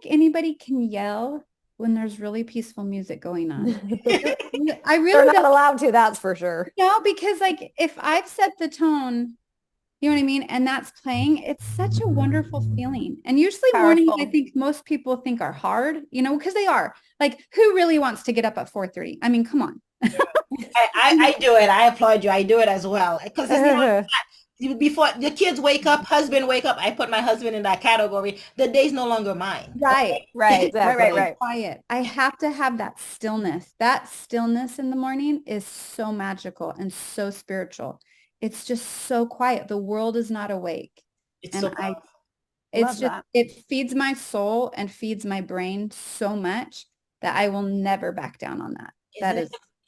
anybody can yell when there's really peaceful music going on. I really They're not don't. allowed to, that's for sure. No, because like if I've set the tone, you know what I mean? And that's playing, it's such a wonderful feeling. And usually mornings, I think most people think are hard, because they are. Like who really wants to get up at 4:30? I mean, come on. I do it. I applaud you. I do it as well. Because it's not before the kids wake up, husband wake up, I put my husband in that category. The day's no longer mine. Right. Exactly. Right. Quiet. I have to have that stillness. That stillness in the morning is so magical and so spiritual. It's just so quiet. The world is not awake. It's And so powerful. it feeds my soul and feeds my brain so much that I will never back down on that.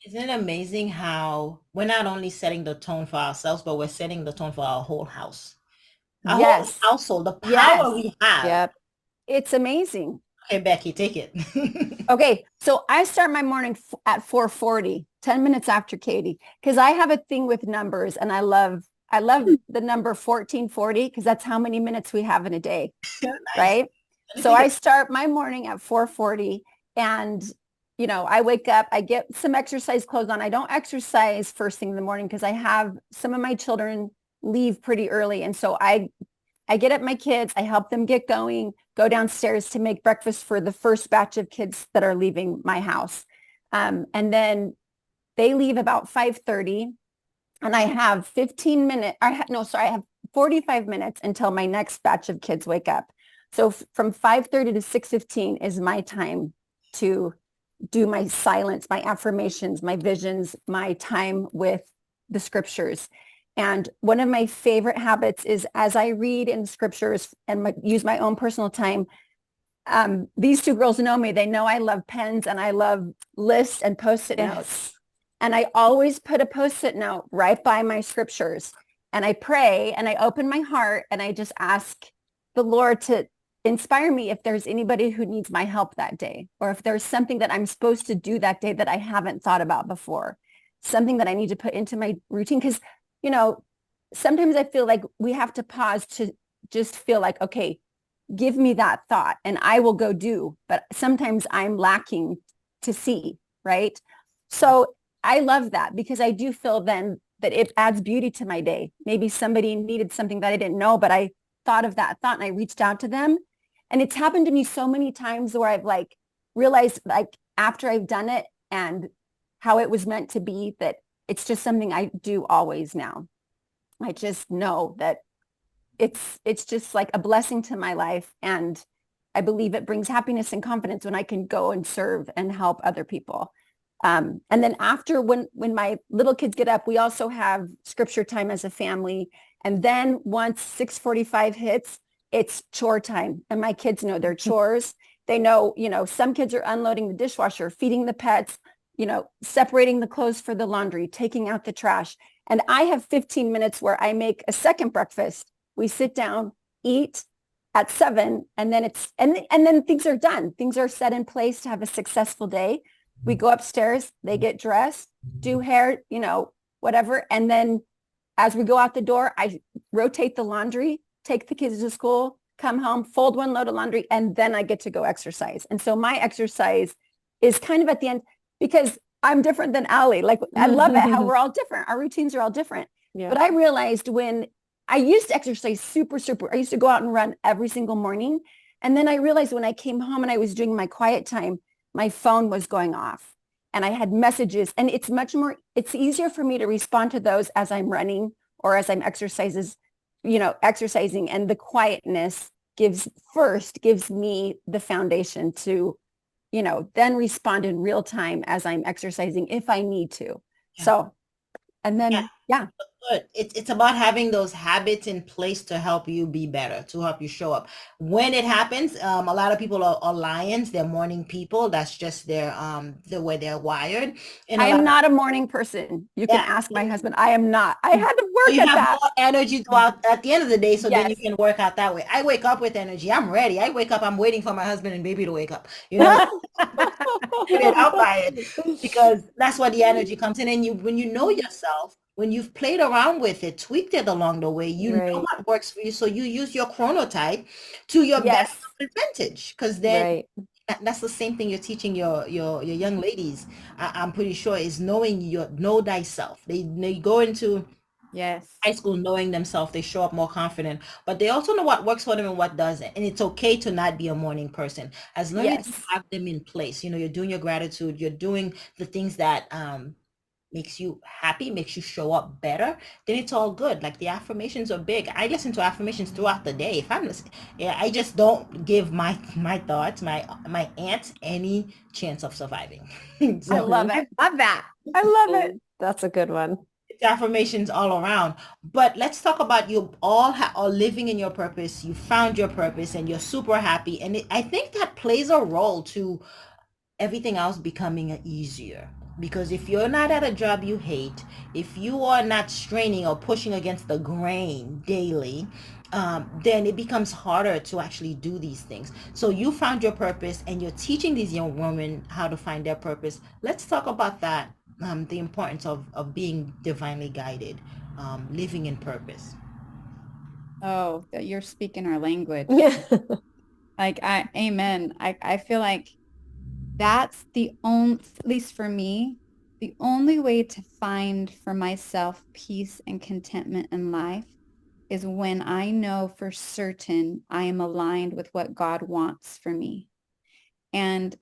Isn't it amazing how we're not only setting the tone for ourselves, but we're setting the tone for our whole house, our whole household, the power we have. Yep. It's amazing. Okay, Becky, take it. Okay, so I start my morning at 4:40, 10 minutes after Katie, because I have a thing with numbers and I love the number 1440 because that's how many minutes we have in a day, Nice. right? So I start my morning at 4:40 and I wake up, I get some exercise clothes on. I don't exercise first thing in the morning because I have some of my children leave pretty early. And so I get up my kids, I help them get going, go downstairs to make breakfast for the first batch of kids that are leaving my house. And then they leave about 5:30 and I have 15 minutes. I have 45 minutes until my next batch of kids wake up. So from 5:30 to 6:15 is my time to do my silence, my affirmations, my visions, my time with the scriptures. And one of my favorite habits is as I read in scriptures and use my own personal time, these two girls know me. They know I love pens and I love lists and post-it notes. And I always put a post-it note right by my scriptures. And I pray and I open my heart and I just ask the Lord to inspire me if there's anybody who needs my help that day, or if there's something that I'm supposed to do that day that I haven't thought about before, something that I need to put into my routine. Because, sometimes I feel like we have to pause to just feel like, okay, give me that thought and I will go do. But sometimes I'm lacking to see, right? So I love that because I do feel then that it adds beauty to my day. Maybe somebody needed something that I didn't know, but I thought of that thought and I reached out to them. And it's happened to me so many times where I've realized after I've done it and how it was meant to be, that it's just something I do always now. I just know that it's just like a blessing to my life. And I believe it brings happiness and confidence when I can go and serve and help other people. And then after when my little kids get up, we also have scripture time as a family. And then once 6:45 hits, it's chore time. And my kids know their chores. They know, some kids are unloading the dishwasher, feeding the pets, separating the clothes for the laundry, taking out the trash. And I have 15 minutes where I make a second breakfast. We sit down, eat at 7, and then and then things are done. Things are set in place to have a successful day. We go upstairs, they get dressed, do hair, whatever. And then as we go out the door, I rotate the laundry, take the kids to school, come home, fold one load of laundry, and then I get to go exercise. And so my exercise is kind of at the end because I'm different than Allie. I love it how we're all different. Our routines are all different. Yeah. But I realized when I used to exercise super, I used to go out and run every single morning. And then I realized when I came home and I was doing my quiet time, my phone was going off and I had messages, and it's easier for me to respond to those as I'm running or as I'm exercising, and the quietness gives me the foundation to, then respond in real time as I'm exercising if I need to. Yeah. So, and then, yeah. Good. It's about having those habits in place to help you be better, to help you show up. When it happens, a lot of people are lions. They're morning people. That's just the way they're wired. And I am not a morning person. You can ask my husband. I am not. I had to work you at have that. More energy throughout at the end of the day, so then you can work out that way. I wake up with energy. I'm ready. I wake up. I'm waiting for my husband and baby to wake up. I'll buy it because that's where the energy comes in. And when you know yourself, when you've played around with it, tweaked it along the way, you know what works for you. So you use your chronotype to your best advantage, because then that's the same thing you're teaching your young ladies. I'm pretty sure is know thyself. They go into high school knowing themselves. They show up more confident, but they also know what works for them and what doesn't. And it's okay to not be a morning person as long as you have them in place. You're doing your gratitude, you're doing the things that makes you happy, makes you show up better, then it's all good. Like the affirmations are big. I listen to affirmations throughout the day. If I'm listening, I just don't give my thoughts, my ants any chance of surviving. So, I love it. I love that. I love it. That's a good one. It's affirmations all around. But let's talk about you all are living in your purpose. You found your purpose and you're super happy. And I think that plays a role to everything else becoming easier. Because if you're not at a job you hate, if you are not straining or pushing against the grain daily, then it becomes harder to actually do these things. So you found your purpose and you're teaching these young women how to find their purpose. Let's talk about that, the importance of being divinely guided, living in purpose. Oh, that you're speaking our language. Yeah. Like amen. I feel like that's the only, at least for me, the only way to find for myself peace and contentment in life is when I know for certain I am aligned with what God wants for me. And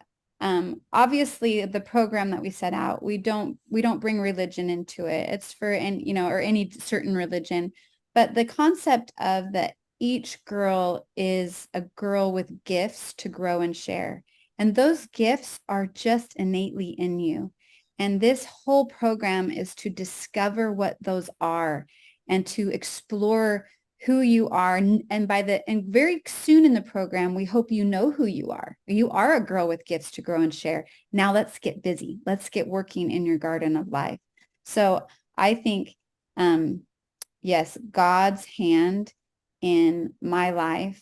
obviously the program that we set out, we don't bring religion into it. It's for, and or any certain religion, but the concept of that each girl is a girl with gifts to grow and share. And those gifts are just innately in you. And this whole program is to discover what those are and to explore who you are. And very soon in the program, we hope you know who you are. You are a girl with gifts to grow and share. Now let's get busy. Let's get working in your garden of life. So I think, yes, God's hand in my life,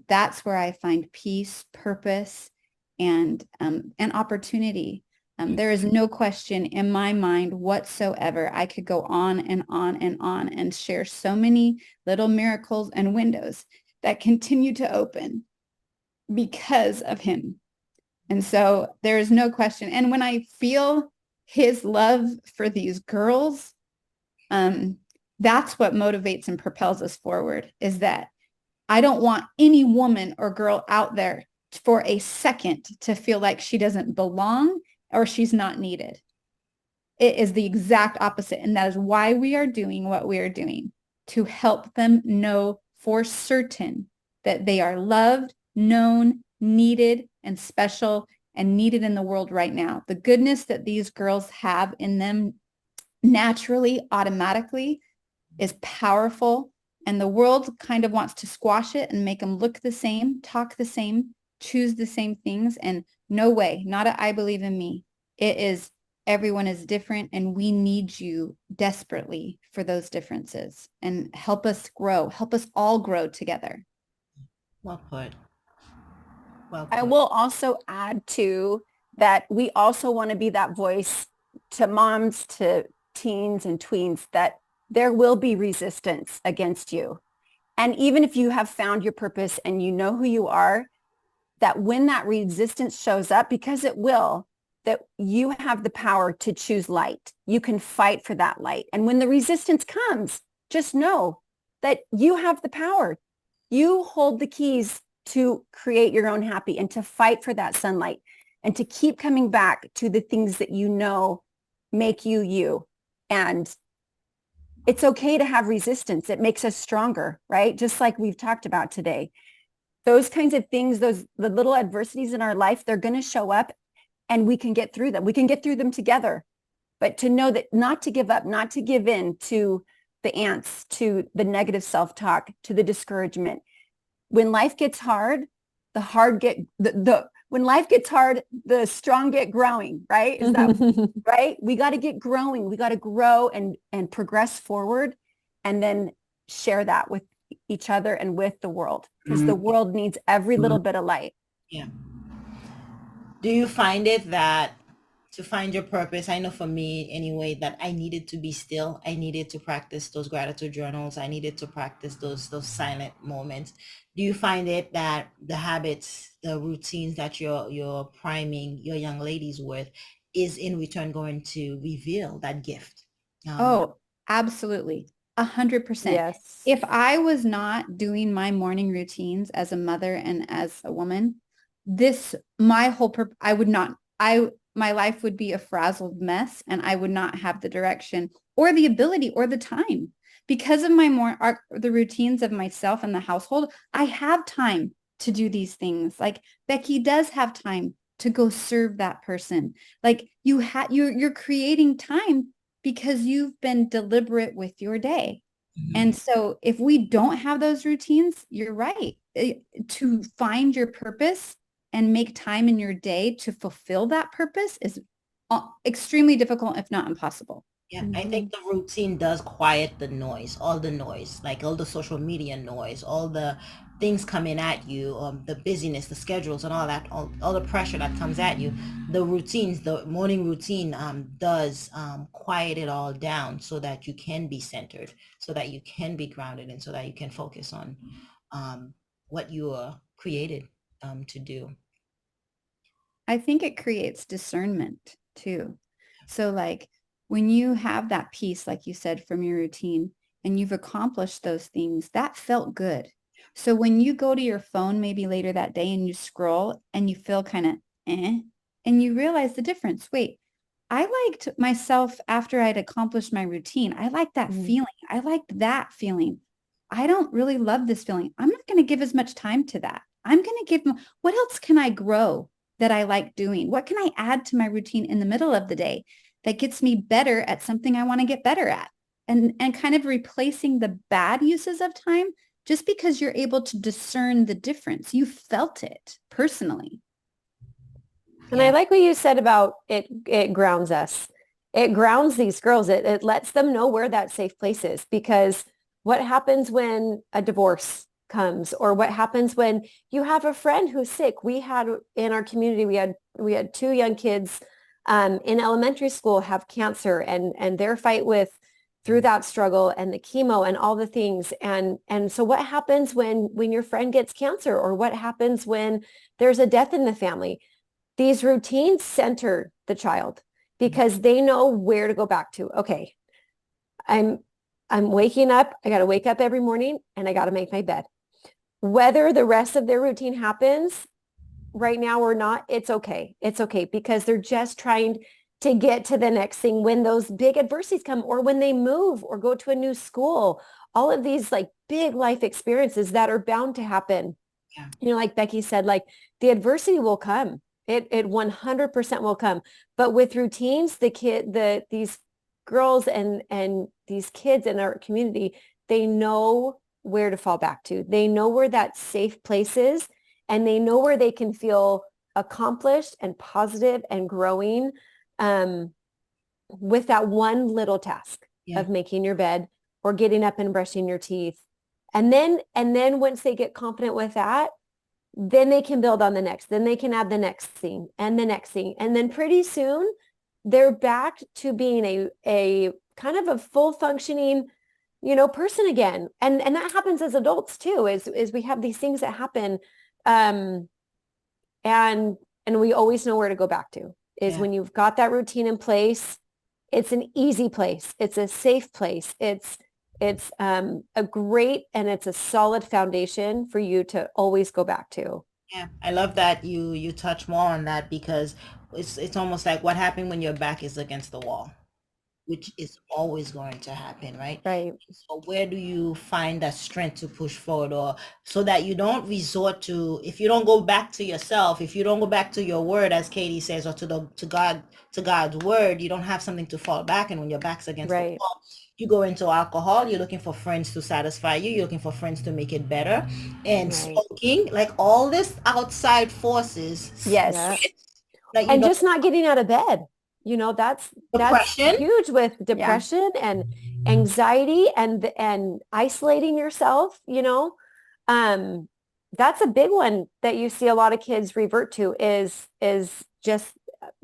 that's where I find peace, purpose, and opportunity. There is no question in my mind whatsoever. I could go on and on and on and share so many little miracles and windows that continue to open because of him. And so there is no question. And when I feel his love for these girls, that's what motivates and propels us forward, is that I don't want any woman or girl out there for a second to feel like she doesn't belong or she's not needed. It is the exact opposite. And that is why we are doing what we are doing, to help them know for certain that they are loved, known, needed, and special, and needed in the world right now. The goodness that these girls have in them naturally, automatically, is powerful. And the world kind of wants to squash it and make them look the same, talk the same, choose the same things. And no way, not a I believe in me. It is, everyone is different, and we need you desperately for those differences, and help us grow, help us all grow together. Well put. Well I put. will also add to that, we also want to be that voice to moms, to teens and tweens, that there will be resistance against you. And even if you have found your purpose and you know who you are, that when that resistance shows up, because it will, that you have the power to choose light. You can fight for that light. And when the resistance comes, just know that you have the power. You hold the keys to create your own happy and to fight for that sunlight and to keep coming back to the things that you know make you you. And it's okay to have resistance. It makes us stronger, right? Just like we've talked about today. Those kinds of things, the little adversities in our life, they're going to show up, and we can get through them. We can get through them together. But to know that, not to give up, not to give in to the ants, to the negative self-talk, to the discouragement. When life gets hard, when life gets hard, the strong get growing, right? Is that right? We got to get growing. We got to grow and progress forward, and then share that with each other and with the world, because the world needs every little bit of light. Yeah. Do you find it that to find your purpose, I know for me anyway, that I needed to be still. I needed to practice those gratitude journals. I needed to practice those silent moments. Do you find it that the habits, the routines that you're priming your young ladies with is in return going to reveal that gift? Oh, absolutely. 100%. Yes. If I was not doing my morning routines as a mother and as a woman, I would not, my life would be a frazzled mess, and I would not have the direction or the ability or the time. Because of the routines of myself and the household, I have time to do these things. Like Becky does have time to go serve that person. Like you're creating time because you've been deliberate with your day. Mhm. And so if we don't have those routines, you're right. To find your purpose and make time in your day to fulfill that purpose is extremely difficult, if not impossible. Yeah, I Mm-hmm. think the routine does quiet the noise, like all the social media noise, all the things coming at you, the busyness, the schedules, and all that, all the pressure that comes at you. The routines, the morning routine, does quiet it all down so that you can be centered, so that you can be grounded, and so that you can focus on what you are created to do. I think it creates discernment too. So like when you have that peace, like you said, from your routine and you've accomplished those things, that felt good. So when you go to your phone maybe later that day and you scroll and you feel kind of and you realize the difference. Wait, I liked myself after I'd accomplished my routine. I liked that Mm-hmm. feeling. I liked that feeling. I don't really love this feeling. I'm not going to give as much time to that. I'm going to give, what else can I grow that I like doing? What can I add to my routine in the middle of the day that gets me better at something I want to get better at? And kind of replacing the bad uses of time just because you're able to discern the difference. You felt it personally. And I Yeah, like what you said about it grounds us. It grounds these girls. It lets them know where that safe place is, because what happens when a divorce comes, or what happens when you have a friend who's sick? We had in our community, we had two young kids in elementary school have cancer, and their fight with through that struggle and the chemo and all the things. And so what happens when your friend gets cancer, or what happens when there's a death in the family? These routines center the child because they know where to go back to. Okay, I'm I'm waking up. I got to wake up every morning and I got to make my bed. Whether the rest of their routine happens right now or not, it's okay. It's okay because they're just trying to get to the next thing when those big adversities come, or when they move or go to a new school. All of these like big life experiences that are bound to happen, yeah, like Becky said, like the adversity will come. It 100% will come. But with routines, these girls and these kids in our community, they know where to fall back to. They know where that safe place is, and they know where they can feel accomplished and positive and growing, um, with that one little task yeah, of making your bed or getting up and brushing your teeth. And then once they get confident with that, then they can build on the next. Then they can add the next thing and the next thing. And then pretty soon they're back to being a kind of a full functioning, person again. And that happens as adults too, is we have these things that happen. Um, and, and we always know where to go back to is yeah. when you've got that routine in place. It's an easy place. It's a safe place. It's a great, and it's a solid foundation for you to always go back to. Yeah, I love that you touch more on that, because it's almost like what happened when your back is against the wall, which is always going to happen, right? Right. So where do you find that strength to push forward, or so that you don't resort to, if you don't go back to yourself, if you don't go back to your word, as Katie says, or to God's word, you don't have something to fall back. And when your back's against the Right. wall, you go into alcohol, you're looking for friends to satisfy you, you're looking for friends to make it better, and Right. smoking, like all this outside forces, Yeah. Yes. that you And don't, just not getting out of bed. That's depression. huge with Yeah. depression and anxiety and isolating yourself. Um, that's a big one that you see a lot of kids revert to is just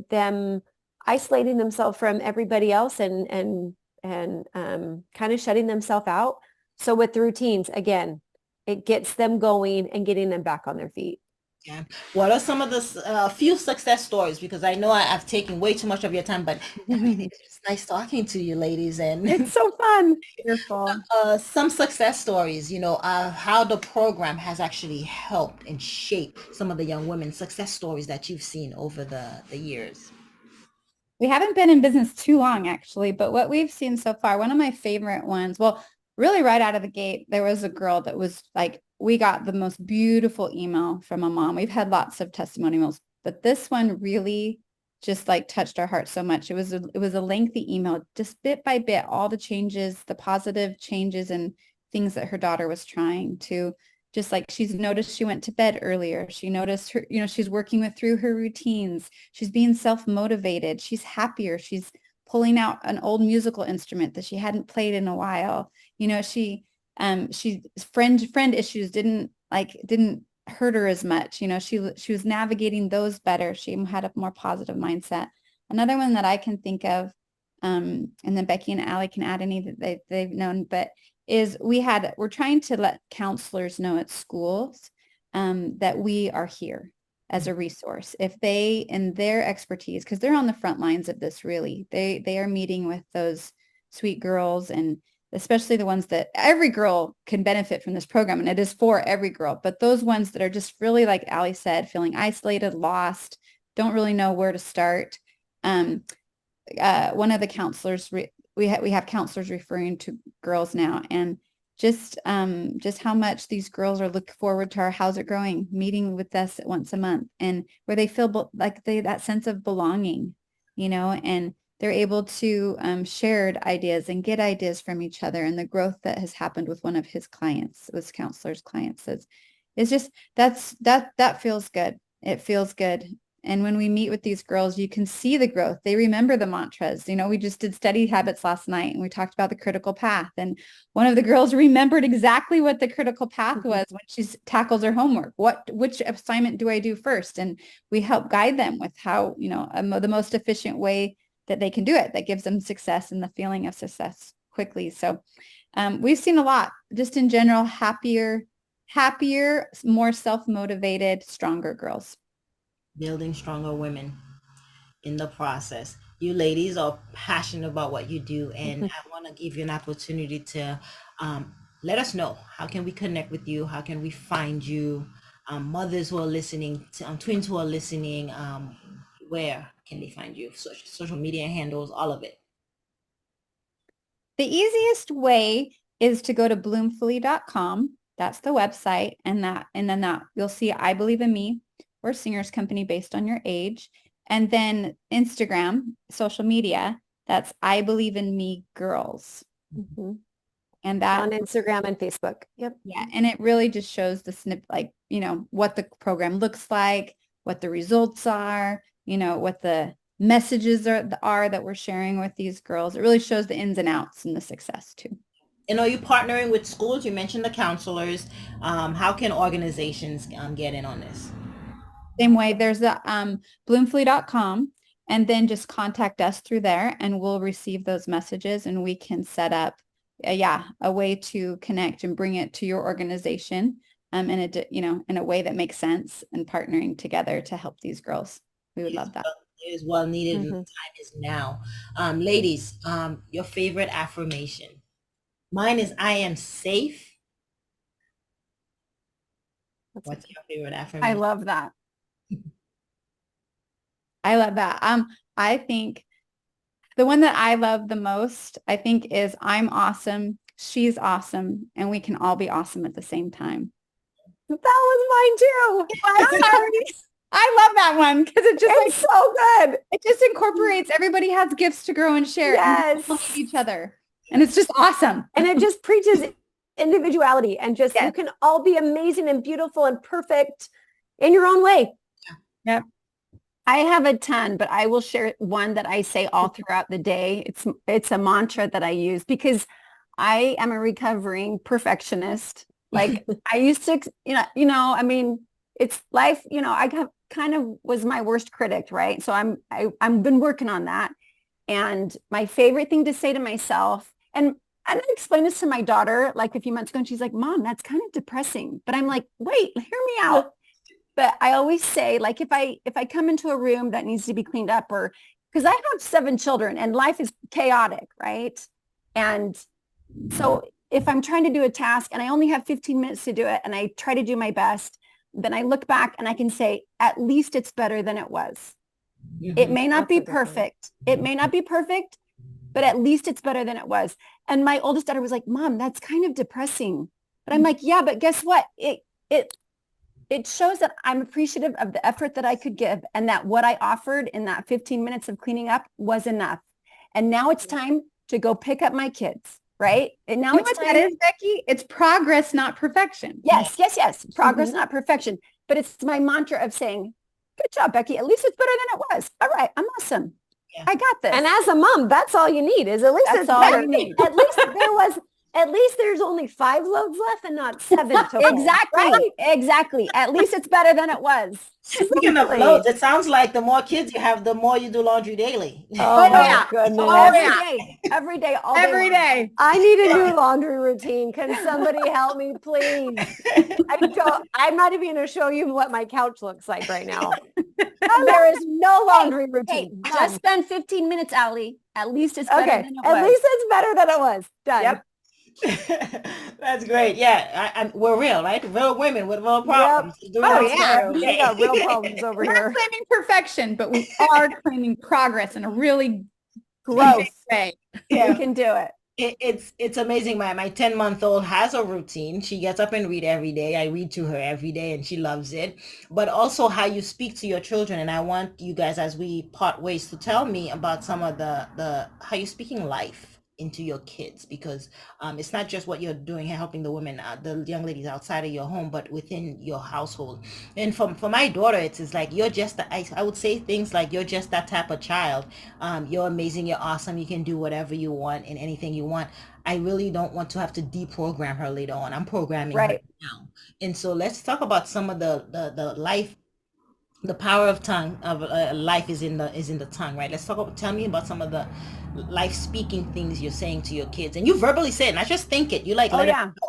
them isolating themselves from everybody else and kind of shutting themselves out. So with the routines, again, it gets them going and getting them back on their feet. Yeah. What are some of the few success stories? Because I know I've taken way too much of your time, but I mean, it's just nice talking to you, ladies, It's and so fun. Wonderful. some success stories, how the program has actually helped and shaped some of the young women success stories that you've seen over the years. We haven't been in business too long, actually, but what we've seen so far, one of my favorite ones, well, really right out of the gate, there was a girl that was like, we got the most beautiful email from a mom. We've had lots of testimonials, but this one really just like touched our heart so much. It was a lengthy email, just bit by bit, all the changes, the positive changes and things that her daughter was trying to just like she's noticed she went to bed earlier. She noticed she's working with through her routines. She's being self-motivated. She's happier. She's pulling out an old musical instrument that she hadn't played in a while. She friend issues didn't hurt her as much. She was navigating those better. She had a more positive mindset. Another one that I can think of, and then Becky and Allie can add any that they've known, but is we're trying to let counselors know at schools that we are here as a resource. If they, in their expertise, because they're on the front lines of this, really, they are meeting with those sweet girls, and especially the ones that every girl can benefit from this program, and it is for every girl, but those ones that are just really, like Allie said, feeling isolated, lost, don't really know where to start. One of the counselors, we have counselors referring to girls now, and just how much these girls are looking forward to our How's It Growing meeting with us once a month, and where they feel like that sense of belonging, and they're able to share ideas and get ideas from each other, and the growth that has happened with one of his counselor's clients is just, that feels good. It feels good. And when we meet with these girls, you can see the growth. They remember the mantras. We just did study habits last night, and we talked about the critical path. And one of the girls remembered exactly what the critical path was when she tackles her homework. Which assignment do I do first? And we help guide them with how, the most efficient way that they can do it, that gives them success and the feeling of success quickly. So we've seen a lot, just in general, happier, more self-motivated, stronger girls. Building stronger women in the process. You ladies are passionate about what you do, and I want to give you an opportunity to let us know, how can we connect with you? How can we find you? Mothers who are listening, twins who are listening, where can they find you? Social media handles, all of it. The easiest way is to go to bloomfully.com. That's the website, and then you'll see I Believe in Me. We're a singers company based on your age. And then Instagram, social media, that's I Believe in Me Girls. Mm-hmm. And that on Instagram and Facebook. Yep. Yeah. And it really just shows the snip, what the program looks like, what the results are, what the messages are that we're sharing with these girls. It really shows the ins and outs and the success too. And are you partnering with schools? You mentioned the counselors. How can organizations get in on this? Same way, there's the bloomfully.com, and then just contact us through there, and we'll receive those messages, and we can set up a way to connect and bring it to your organization in a way that makes sense, and partnering together to help these girls. We would love that. It is well needed, and the time is now. Ladies, your favorite affirmation. Mine is I am safe. What's your favorite affirmation? I love that. I love that. I think the one that I love the most, I think, is I'm awesome, she's awesome, and we can all be awesome at the same time. That was mine too. I love that one because it's so good. It just incorporates everybody has gifts to grow and share. Yes. And each other. And it's just awesome. And it just preaches individuality, and just you can all be amazing and beautiful and perfect in your own way. Yep. I have a ton, but I will share one that I say all throughout the day. It's a mantra that I use because I am a recovering perfectionist. Like I used to, it's life, I kind of was my worst critic, right? So I've been working on that. And my favorite thing to say to myself, and I explained this to my daughter like a few months ago, and she's like, Mom, that's kind of depressing. But I'm like, wait, hear me out. But I always say, like, if I come into a room that needs to be cleaned up, or because I have 7 children and life is chaotic, right? And so if I'm trying to do a task and I only have 15 minutes to do it, and I try to do my best, then I look back and I can say, at least it's better than it was. Mm-hmm. It may not be perfect. It may not be perfect, but at least it's better than it was. And my oldest daughter was like, Mom, that's kind of depressing. But I'm like, yeah, but guess what? It shows that I'm appreciative of the effort that I could give, and that what I offered in that 15 minutes of cleaning up was enough. And now it's time to go pick up my kids, right? And now it's time. That is, Becky? It's progress, not perfection. Yes. Progress, not perfection. But it's my mantra of saying, good job, Becky. At least it's better than it was. All right. I'm awesome. Yeah. I got this. And as a mom, that's all you need is at least That's it's all better. you need. At least there's only 5 loads left and not 7 to fold. Exactly. Right? Exactly. At least it's better than it was. Speaking of Exactly. loads, it sounds like the more kids you have, the more you do laundry daily. Oh my yeah. goodness. Oh, every day, all day Every long. day. I need a new laundry routine. Can somebody help me, please? I'm not even going to show you what my couch looks like right now. There is no laundry Hey, routine. None. just spend 15 minutes, Allie. At least it's better Okay. than it At was. least it's better than it was. Done. Yep. That's great. Yeah, we're real, right? Real women with real problems. Doing Oh, that yeah. every We day. got real problems over We're not here. claiming perfection, but we are claiming progress in a really Growth. way. We Yeah. can do it. It's amazing. My 10-month-old has a routine. She gets up and read every day. I read to her every day and she loves it. But also how you speak to your children. And I want you guys, as we part ways, to tell me about some of the how you're speaking life into your kids, because it's not just what you're doing helping the women, the young ladies outside of your home, but within your household. And for my daughter, it's like you're just I would say things like you're just that type of child. You're amazing, you're awesome, you can do whatever you want and anything you want. I really don't want to have to deprogram her later on. I'm programming her Right. now. And so let's talk about some of the life, the power of tongue of life is in the tongue, right? Tell me about some of the life speaking things you're saying to your kids, and you verbally say it, not just think it. You like Oh, let it yeah. go.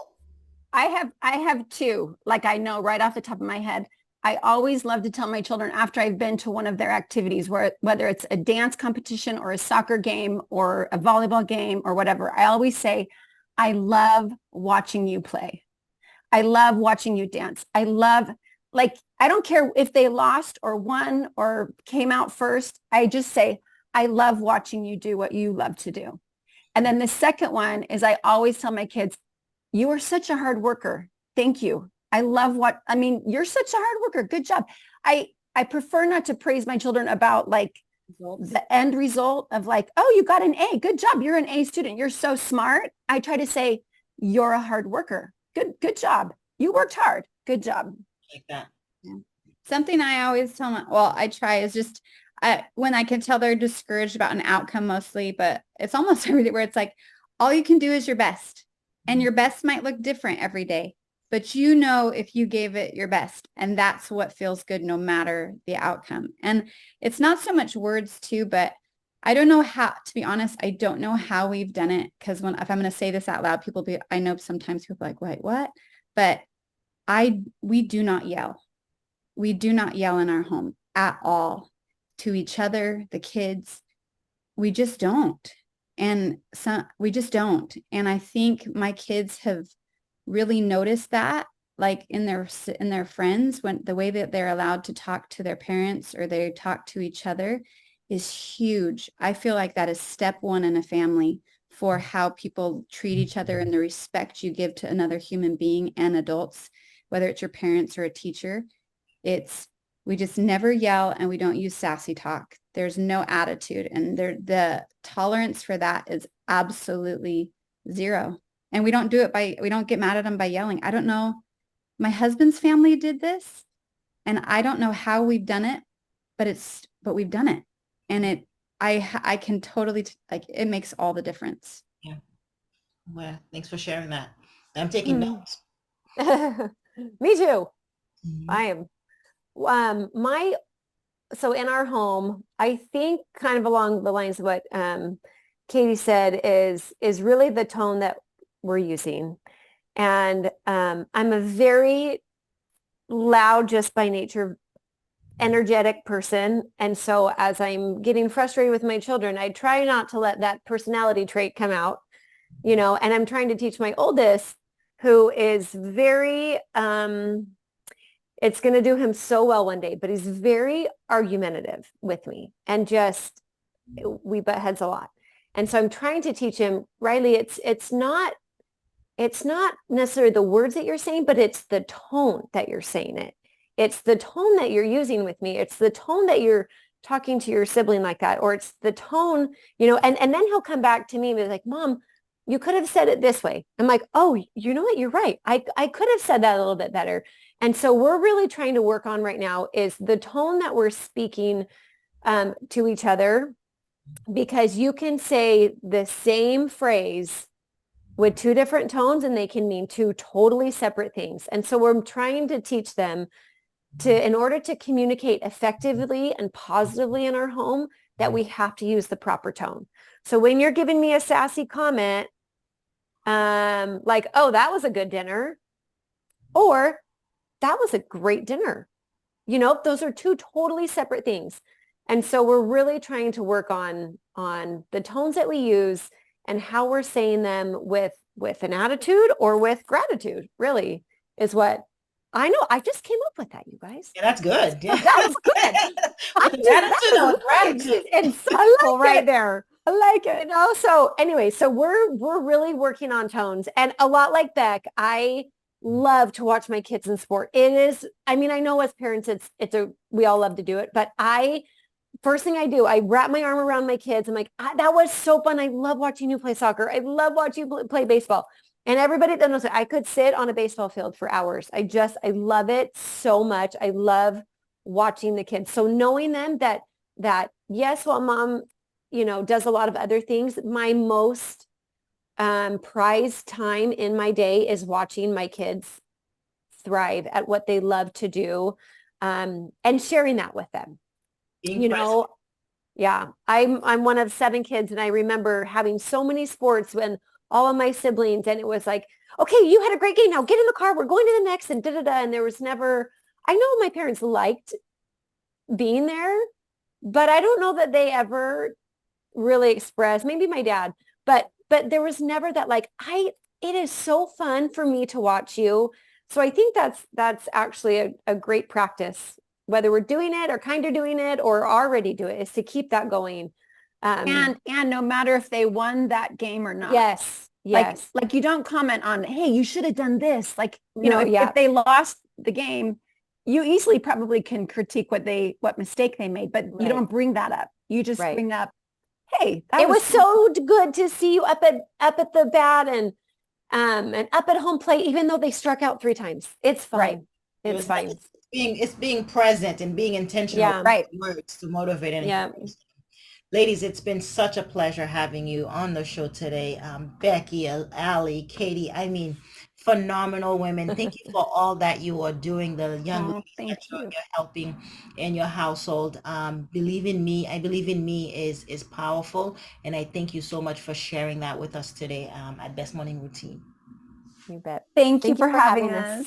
I have two, like I know right off the top of my head. I always love to tell my children after I've been to one of their activities, whether it's a dance competition or a soccer game or a volleyball game or whatever, I always say, I love watching you play. I love watching you dance. I don't care if they lost or won or came out first. I just say, I love watching you do what you love to do. And then the second one is I always tell my kids, you are such a hard worker. Thank you. You're such a hard worker. Good job. I prefer not to praise my children about like the end result of like, oh, you got an A. Good job. You're an A student. You're so smart. I try to say, you're a hard worker. Good job. You worked hard. Good job. Like that. Yeah. Something I always tell my, well, I try is just when I can tell they're discouraged about an outcome mostly, but it's almost everything where it's like, all you can do is your best. And your best might look different every day, but you know if you gave it your best, and that's what feels good no matter the outcome. And it's not so much words too, but I don't know how, to be honest, I don't know how we've done it, because if I'm going to say this out loud, I know sometimes people are like, wait, what? But we do not yell. We do not yell in our home at all to each other, the kids. We just don't. And we just don't. And I think my kids have really noticed that, like in their friends, when the way that they're allowed to talk to their parents or they talk to each other is huge. I feel like that is step one in a family for how people treat each other and the respect you give to another human being and adults, whether it's your parents or a teacher. We just never yell, and we don't use sassy talk. There's no attitude, and the tolerance for that is absolutely zero. And we don't get mad at them by yelling. I don't know. My husband's family did this, and I don't know how we've done it, but we've done it. And I can totally, it makes all the difference. Yeah. Well, thanks for sharing that. I'm taking notes. Me too. Mhm. I am. So in our home, I think kind of along the lines of what Katie said is really the tone that we're using. And I'm a very loud, just by nature, energetic person. And so as I'm getting frustrated with my children, I try not to let that personality trait come out, and I'm trying to teach my oldest, who is very, it's going to do him so well one day, but he's very argumentative with me, and we butt heads a lot. And so I'm trying to teach him, Riley, it's not necessarily the words that you're saying, but it's the tone that you're saying it. It's the tone that you're using with me. It's the tone that you're talking to your sibling like that, or it's the tone, and then he'll come back to me and be like, Mom, you could have said it this way. I'm like, oh, you know what? You're right. I could have said that a little bit better. And so we're really trying to work on right now is the tone that we're speaking to each other. because you can say the same phrase with two different tones and they can mean two totally separate things. And so we're trying to teach them to, in order to communicate effectively and positively in our home, that we have to use the proper tone. So when you're giving me a sassy comment, like, oh, that was a good dinner, or that was a great dinner. You know, those are two totally separate things. And so we're really trying to work on the tones that we use and how we're saying them with an attitude or with gratitude, really, is what I know. I just came up with that, you guys. Yeah, that's good. Yeah. That was good. Gratitude or gratitude. Insightful right there. I like it. You know, so anyway, so we're really working on tones, and a lot like Beck, I love to watch my kids in sport. It is, I mean, I know as parents, we all love to do it, but first thing I do, I wrap my arm around my kids. I'm like, that was so fun. I love watching you play soccer. I love watching you play baseball. And everybody that knows it, I could sit on a baseball field for hours. I love it so much. I love watching the kids. So knowing them that yes, while mom, does a lot of other things, my most prized time in my day is watching my kids thrive at what they love to do, and sharing that with them. Being present. Yeah, I'm one of 7 kids, and I remember having so many sports when all of my siblings, and it was like, okay, you had a great game. Now get in the car. We're going to the next, and da-da-da. And there was never, I know my parents liked being there, but I don't know that they ever really expressed, maybe my dad, but there was never that like, it is so fun for me to watch you. So I think that's actually a great practice, whether we're doing it or kind of doing it or already do it, is to keep that going. And no matter if they won that game or not. Yes. Like you don't comment on, hey, you should have done this. Like, yeah. if they lost the game, you easily probably can critique what mistake they made, but you don't bring that up. You just bring up, hey, it was so good to see you up at the bat and up at home plate, even though they struck out 3 times. It's fine. Right. It's fine. Like it's being present and being intentional with words to motivate and encourage. Ladies, it's been such a pleasure having you on the show today. Becky, Allie, Katie, I mean, phenomenal women. Thank you for all that you are doing, the young ladies that you're helping in your household. Believe in me. I believe in me is powerful. And I thank you so much for sharing that with us today at Best Morning Routine. You bet. Thank you for having us.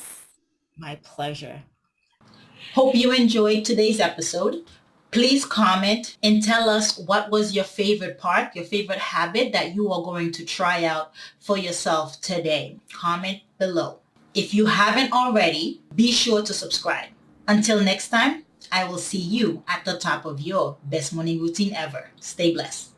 My pleasure. Hope you enjoyed today's episode. Please comment and tell us what was your favorite part, your favorite habit that you are going to try out for yourself today. Comment below. If you haven't already, be sure to subscribe. Until next time, I will see you at the top of your best morning routine ever. Stay blessed.